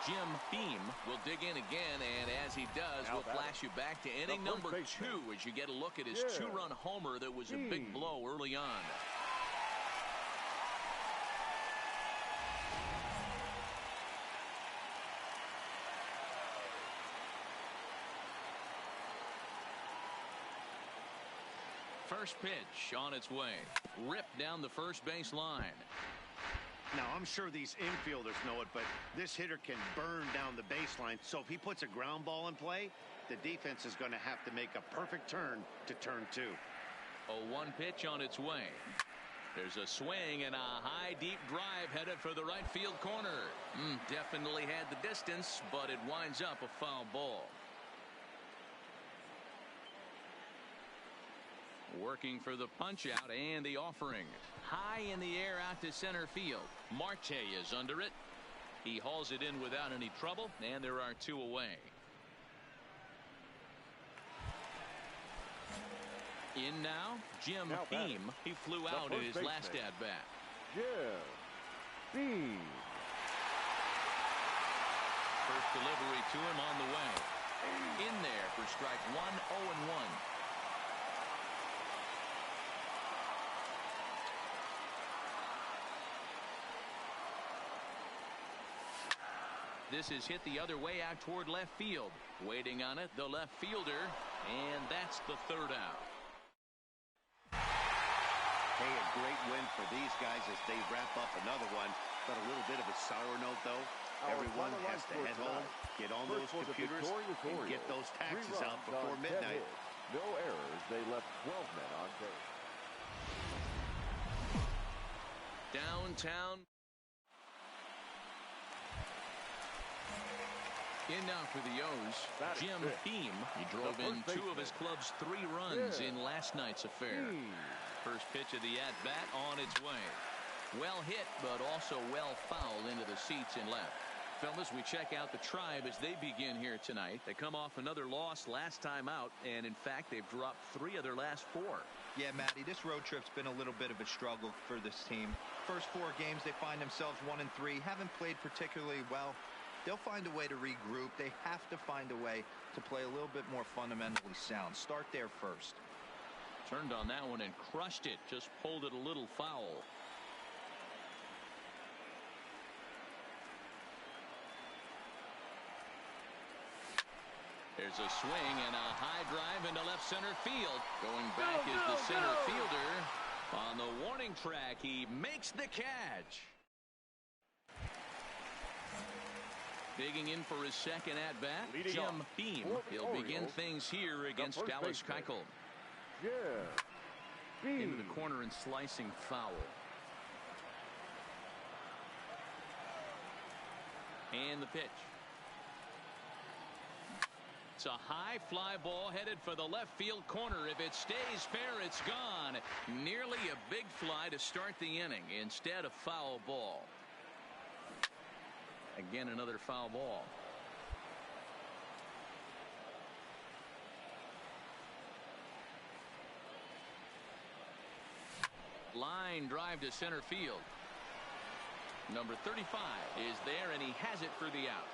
Jim Beam will dig in again, and as he does, we'll flash you back to inning number 2 as you get a look at his 2-run homer that was a big blow early on. First pitch on its way. Ripped down the first base line. Now, I'm sure these infielders know it, but this hitter can burn down the baseline. So if he puts a ground ball in play, the defense is going to have to make a perfect turn to turn 2. A 1 pitch on its way. There's a swing and a high, deep drive headed for the right field corner. Definitely had the distance, but it winds up a foul ball. Working for the punch out and the offering. High in the air out to center field. Marte is under it. He hauls it in without any trouble, and there are 2 away. In now, Jim Beam. He flew out in his last at-bat. Jim Beam. First delivery to him on the way. In there for strike 1, 0-1. This is hit the other way out toward left field. Waiting on it, the left fielder, and that's the 3rd out. Hey, a great win for these guys as they wrap up another one. But a little bit of a sour note, though. Everyone has to head home, get on those computers, and get those taxes out before midnight. No errors. They left 12 men on base. Downtown. In now for the O's, Jim Beam. He drove in 2 of his club's 3 runs in last night's affair. First pitch of the at-bat on its way. Well hit, but also well fouled into the seats in left. Fellas, we check out the Tribe as they begin here tonight. They come off another loss last time out, and in fact, they've dropped 3 of their last 4. Yeah, Matty, this road trip's been a little bit of a struggle for this team. First 4 games, they find themselves 1-3, haven't played particularly well. They'll find a way to regroup. They have to find a way to play a little bit more fundamentally sound. Start there first. Turned on that one and crushed it. Just pulled it a little foul. There's a swing and a high drive into left center field. Going back is the center fielder. On the warning track, he makes the catch. Digging in for his second at-bat, Jim Beam. He'll begin things here against Dallas Keuchel. Into the corner and slicing foul. And the pitch. It's a high fly ball headed for the left field corner. If it stays fair, it's gone. Nearly a big fly to start the inning. Instead, a foul ball. Again, another foul ball. Line drive to center field. Number 35 is there, and he has it for the out.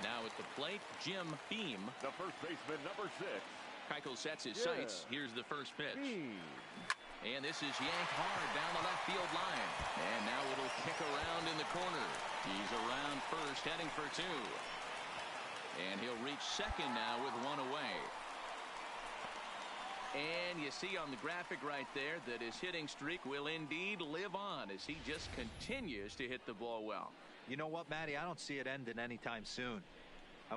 Now at the plate, Jim Beam. The first baseman, number 6. Keuchel sets his sights. Here's the first pitch. And this is yanked hard down the left field line. And now it'll kick around in the corner. He's around first, heading for 2. And he'll reach second now with 1 away. And you see on the graphic right there that his hitting streak will indeed live on as he just continues to hit the ball well. You know what, Matty? I don't see it ending anytime soon.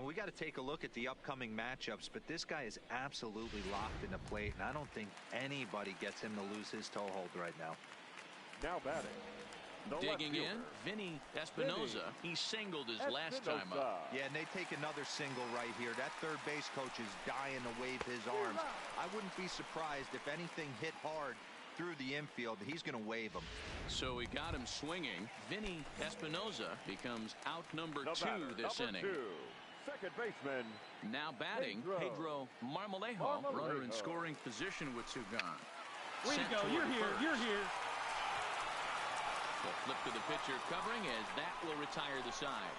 We got to take a look at the upcoming matchups, but this guy is absolutely locked in the plate, and I don't think anybody gets him to lose his toehold right now. Now batting. Digging in, Vinny Espinosa. He singled his last time up. Yeah, and they take another single right here. That third base coach is dying to wave his arms. I wouldn't be surprised if anything hit hard through the infield. He's going to wave him. So he got him swinging. Vinny Espinosa becomes out number 2 this inning. Second baseman. Now batting, Pedro Marmolejo. Runner in scoring position with 2 gone. Way to go. You're here. You're here. The flip to the pitcher covering as that will retire the side.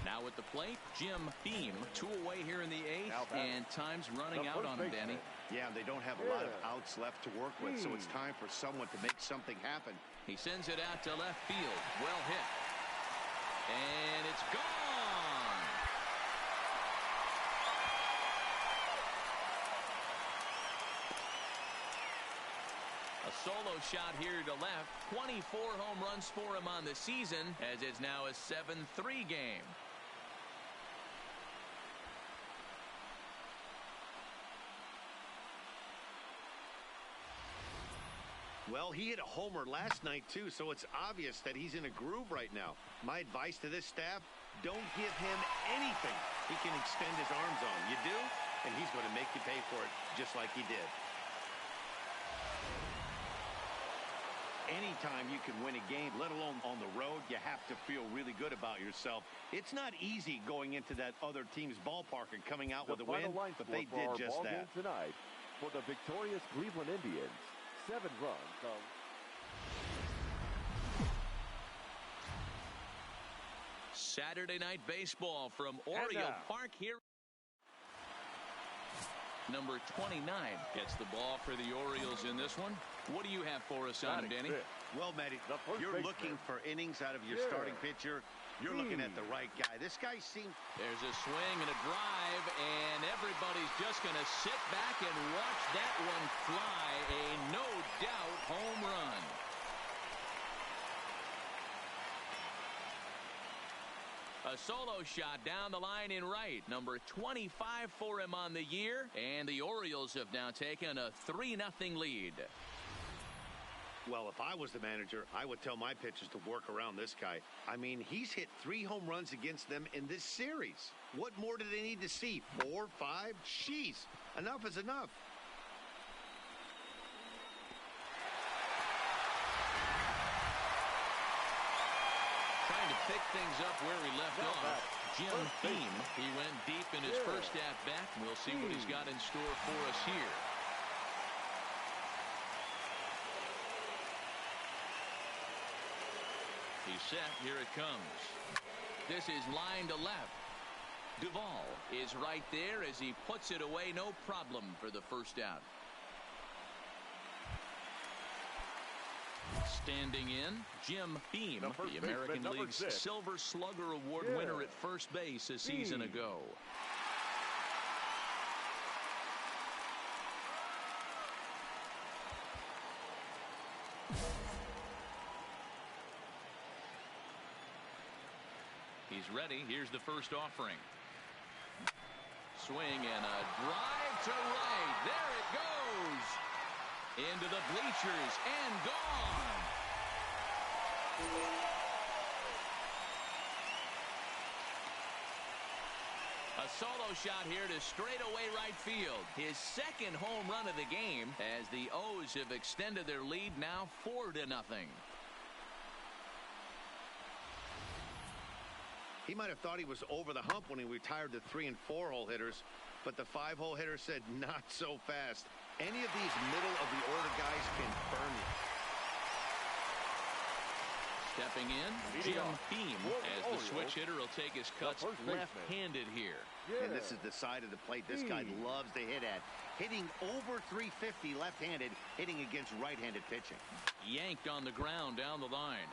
Now at the plate, Jim Beam. 2 away here in the 8th, and time's running out on Danny. Yeah, they don't have a lot of outs left to work with, so it's time for someone to make something happen. He sends it out to left field. Well hit. And it's gone. A solo shot here to left. 24 home runs for him on the season, as it's now a 7-3 game. Well, he hit a homer last night, too, so it's obvious that he's in a groove right now. My advice to this staff, don't give him anything he can extend his arms on. You do, and he's going to make you pay for it just like he did. Anytime you can win a game, let alone on the road, you have to feel really good about yourself. It's not easy going into that other team's ballpark and coming out with a win, but they did just that. Tonight for the victorious Cleveland Indians. 7 runs. Saturday night baseball from Oriole Park here. Number 29 gets the ball for the Orioles in this one. What do you have for us on him, Danny? Well, Matty, you're looking for innings out of your starting pitcher. You're looking at the right guy. This guy seems... There's a swing and a drive, and everybody's just going to sit back and watch that one fly. A no-doubt home run. A solo shot down the line in right. Number 25 for him on the year. And the Orioles have now taken a 3-0 lead. Well, if I was the manager, I would tell my pitchers to work around this guy. I mean, he's hit 3 home runs against them in this series. What more do they need to see? 4, 5? Jeez, enough is enough. Trying to pick things up where he left off. Jim Beam, he went deep in his first at-bat. We'll see what he's got in store for us here. He's set. Here it comes. This is line to left. Duvall is right there as he puts it away. No problem for the first out. Standing in, Jim Beam, the American League's Silver Slugger Award winner at first base a season ago. He's ready. Here's the first offering. Swing and a drive to right. There it goes. Into the bleachers and gone. A solo shot here to straightaway right field. His second home run of the game as the O's have extended their lead now 4-0. He might have thought he was over the hump when he retired the 3- and 4-hole hitters, but the 5-hole hitter said not so fast. Any of these middle-of-the-order guys can burn you. Stepping in, Jim Beam, as the switch hitter will take his cuts left-handed here. And this is the side of the plate this guy loves to hit at. Hitting over 350 left-handed, hitting against right-handed pitching. Yanked on the ground down the line.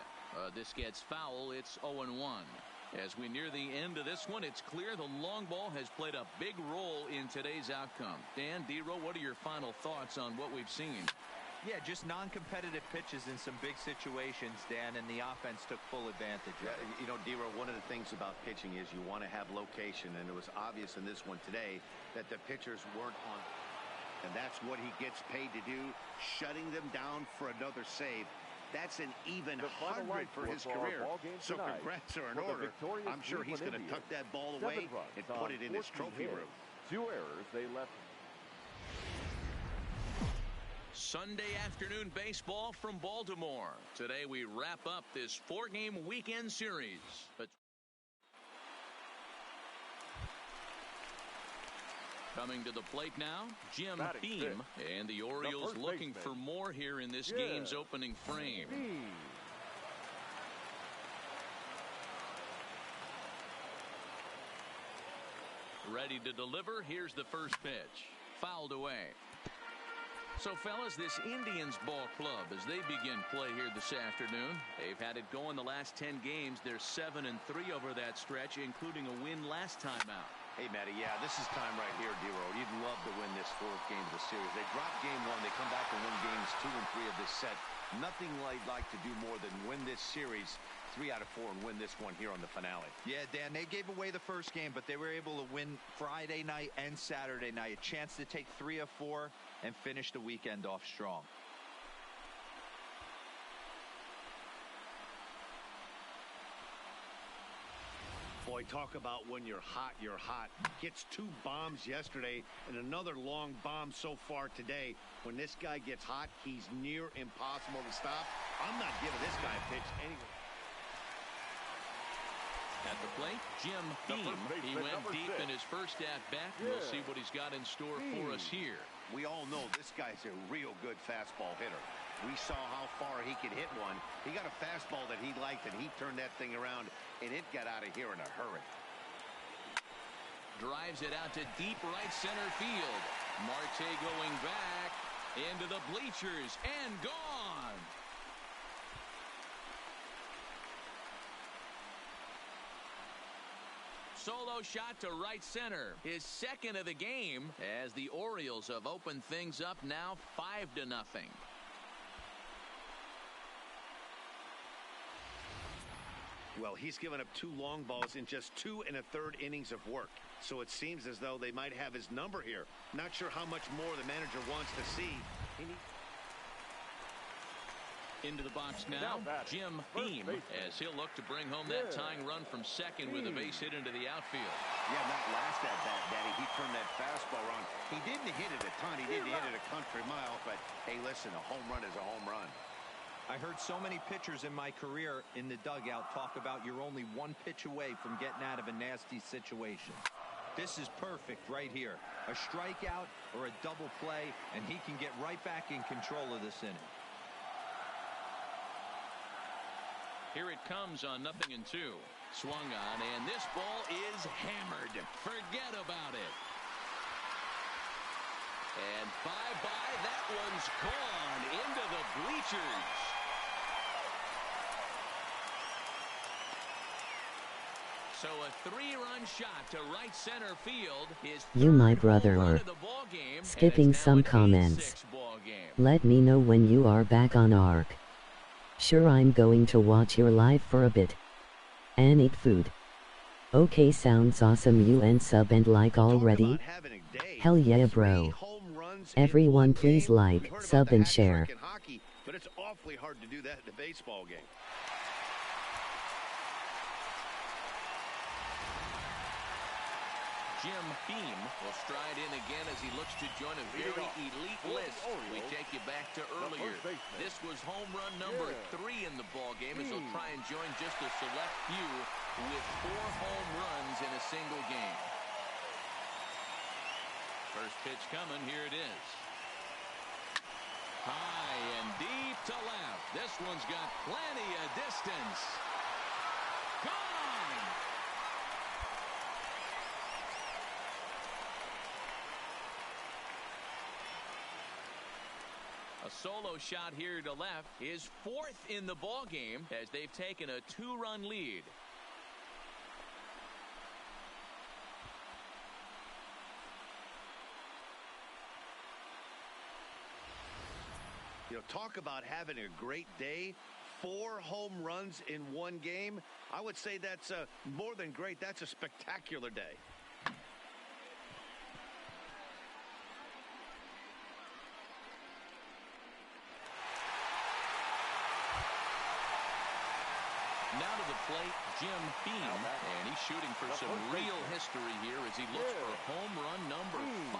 This gets foul. It's 0-1. As we near the end of this one, it's clear the long ball has played a big role in today's outcome. Dan, D-Row, what are your final thoughts on what we've seen? Yeah, just non-competitive pitches in some big situations, Dan, and the offense took full advantage. Yeah, you know, D-Row, one of the things about pitching is you want to have location, and it was obvious in this one today that the pitchers weren't on. And that's what he gets paid to do, shutting them down for another save. That's an even 100 for his career. So congrats are in order. I'm sure he's going to tuck that ball away and put it in his trophy room. 2 errors they left. Sunday afternoon baseball from Baltimore. Today we wrap up this 4-game weekend series. But coming to the plate now, Jim Beam, and the Orioles looking for more here in this game's opening frame. Ready to deliver. Here's the first pitch. Fouled away. So, fellas, this Indians ball club, as they begin play here this afternoon, they've had it going the last 10 games. They're 7-3 over that stretch, including a win last time out. Hey, Matty, yeah, this is time right here, D-Row. You'd love to win this 4th game of the series. They dropped game 1. They come back and win games 2 and 3 of this set. Nothing they'd like to do more than win this series 3 out of 4 and win this one here on the finale. Yeah, Dan, they gave away the first game, but they were able to win Friday night and Saturday night. A chance to take 3 of 4 and finish the weekend off strong. Boy, talk about when you're hot, you're hot. Hits 2 bombs yesterday and another long bomb so far today. When this guy gets hot, he's near impossible to stop. I'm not giving this guy a pitch anyway. At the plate, Jim Beam. He went deep in his first at-bat. We'll see what he's got in store for us here. We all know this guy's a real good fastball hitter. We saw how far he could hit one. He got a fastball that he liked, and he turned that thing around, and it got out of here in a hurry. Drives it out to deep right center field. Marte going back into the bleachers and gone. solo shot to right center. His second of the game as the Orioles have opened things up now 5-0. Well, he's given up 2 long balls in just 2 1/3 innings of work. So it seems as though they might have his number here. Not sure how much more the manager wants to see. Into the box now, Jim Beam, as he'll look to bring home that tying run from second with a base hit into the outfield. Yeah, that last at bat, Daddy, he turned that fastball on. He didn't hit it a ton. He didn't hit it a country mile. But, hey, listen, a home run is a home run. I heard so many pitchers in my career in the dugout talk about you're only 1 pitch away from getting out of a nasty situation. This is perfect right here. A strikeout or a double play, and he can get right back in control of this inning. Here it comes on 0-2. Swung on, and this ball is hammered. Forget about it. And bye-bye, that one's gone into the bleachers. So a 3-run shot to right center field is You my brother or skipping some comments. Let me know when you are back on ARC. Sure, I'm going to watch your live for a bit. And eat food. Okay, sounds awesome. You and sub and like already? Hell yeah, bro. Everyone please like, sub and share. But it's awfully hard to do that in a baseball game. Jim Beam will stride in again as he looks to join a very elite list. We take you back to earlier. This was home run number 3 in the ballgame as he'll try and join just a select few with 4 home runs in a single game. First pitch coming. Here it is. High and deep to left. This one's got plenty of distance. Gone! A solo shot here to left is 4th in the ball game as they've taken a 2-run lead. You know, talk about having a great day. 4 home runs in 1 game. I would say that's more than great. That's a spectacular day. Now to the plate, Jim Beam, and he's shooting for some real history here as he looks for home run number 5.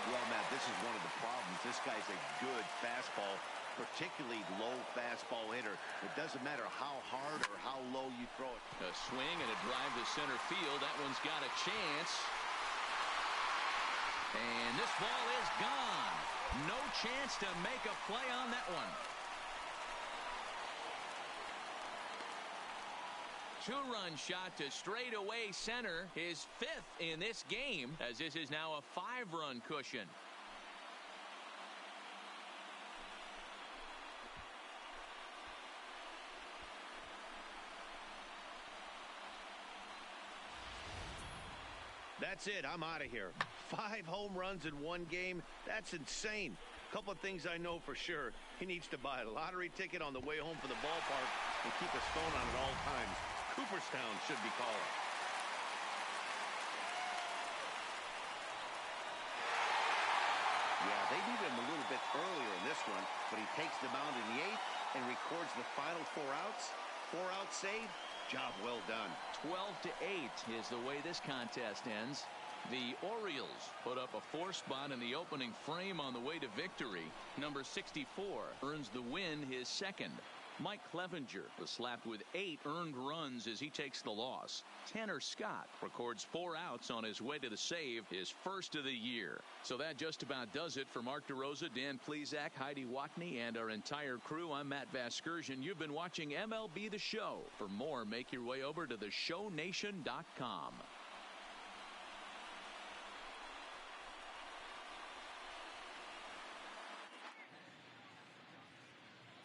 Well, Matt, this is one of the problems. This guy's a good fastball, particularly low fastball hitter. It doesn't matter how hard or how low you throw it. A swing and a drive to center field. That one's got a chance. And this ball is gone. No chance to make a play on that one. 2-run shot to straightaway center, his 5th in this game, as this is now a 5-run cushion. That's it. I'm out of here. 5 home runs in 1 game. That's insane. A couple of things I know for sure. He needs to buy a lottery ticket on the way home from the ballpark and keep his phone on at all times. Cooperstown should be calling. Yeah, they needed him a little bit earlier in this one, but he takes the mound in the 8th and records the final 4 outs. 4-out save. Job well done. 12-8 is the way this contest ends. The Orioles put up a 4 spot in the opening frame on the way to victory. Number 64 earns the win, his 2nd. Mike Clevenger was slapped with 8 earned runs as he takes the loss. Tanner Scott records 4 outs on his way to the save, his 1st of the year. So that just about does it for Mark DeRosa, Dan Plesac, Heidi Watney, and our entire crew. I'm Matt Vasgersian. You've been watching MLB The Show. For more, make your way over to theshownation.com.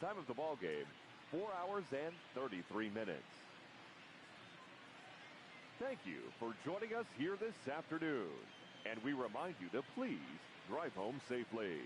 Time of the ball game, 4 hours and 33 minutes. Thank you for joining us here this afternoon. And we remind you to please drive home safely.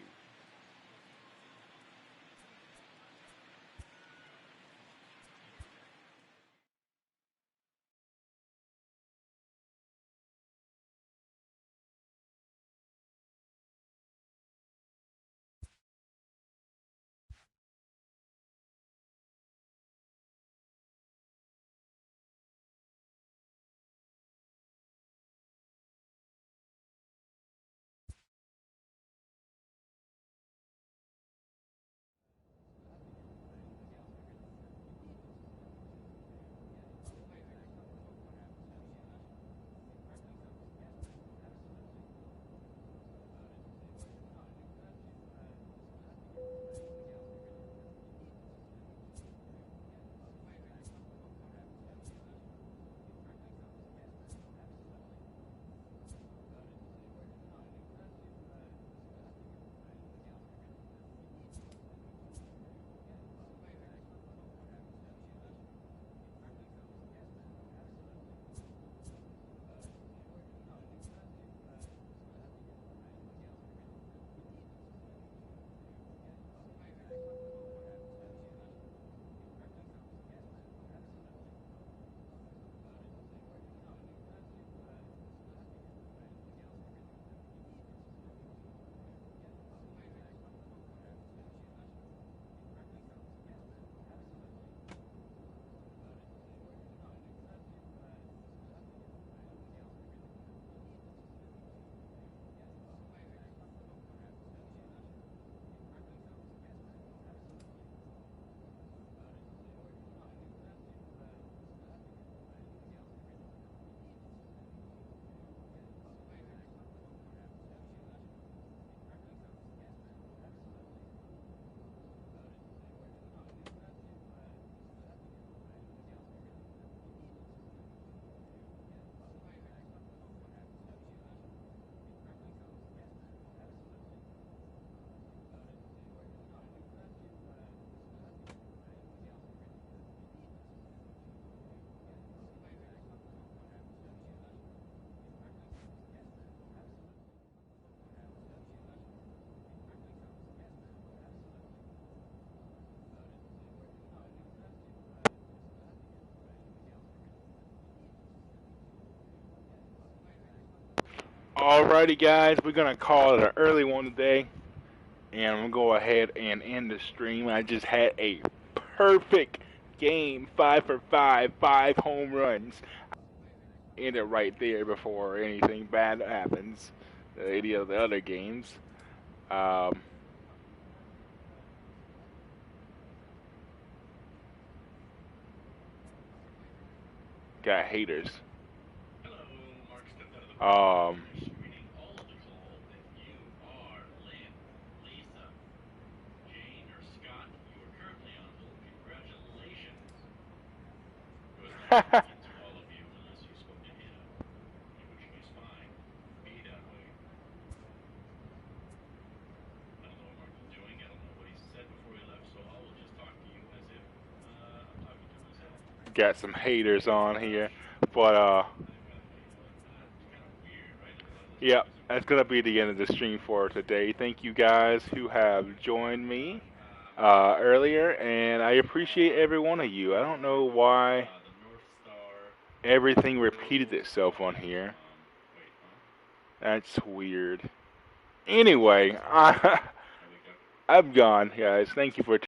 Alrighty, guys, we're gonna call it an early one today, and I'm gonna go ahead and end the stream. I just had a perfect game, 5 for 5, 5 home runs. End it right there before anything bad happens. Any of the other games. Um, got haters. Um, got some haters on here, but yeah, that's gonna be the end of the stream for today. Thank you guys who have joined me earlier, and I appreciate every one of you. I don't know why everything repeated itself on here. That's weird. Anyway, I'm gone, guys. Thank you for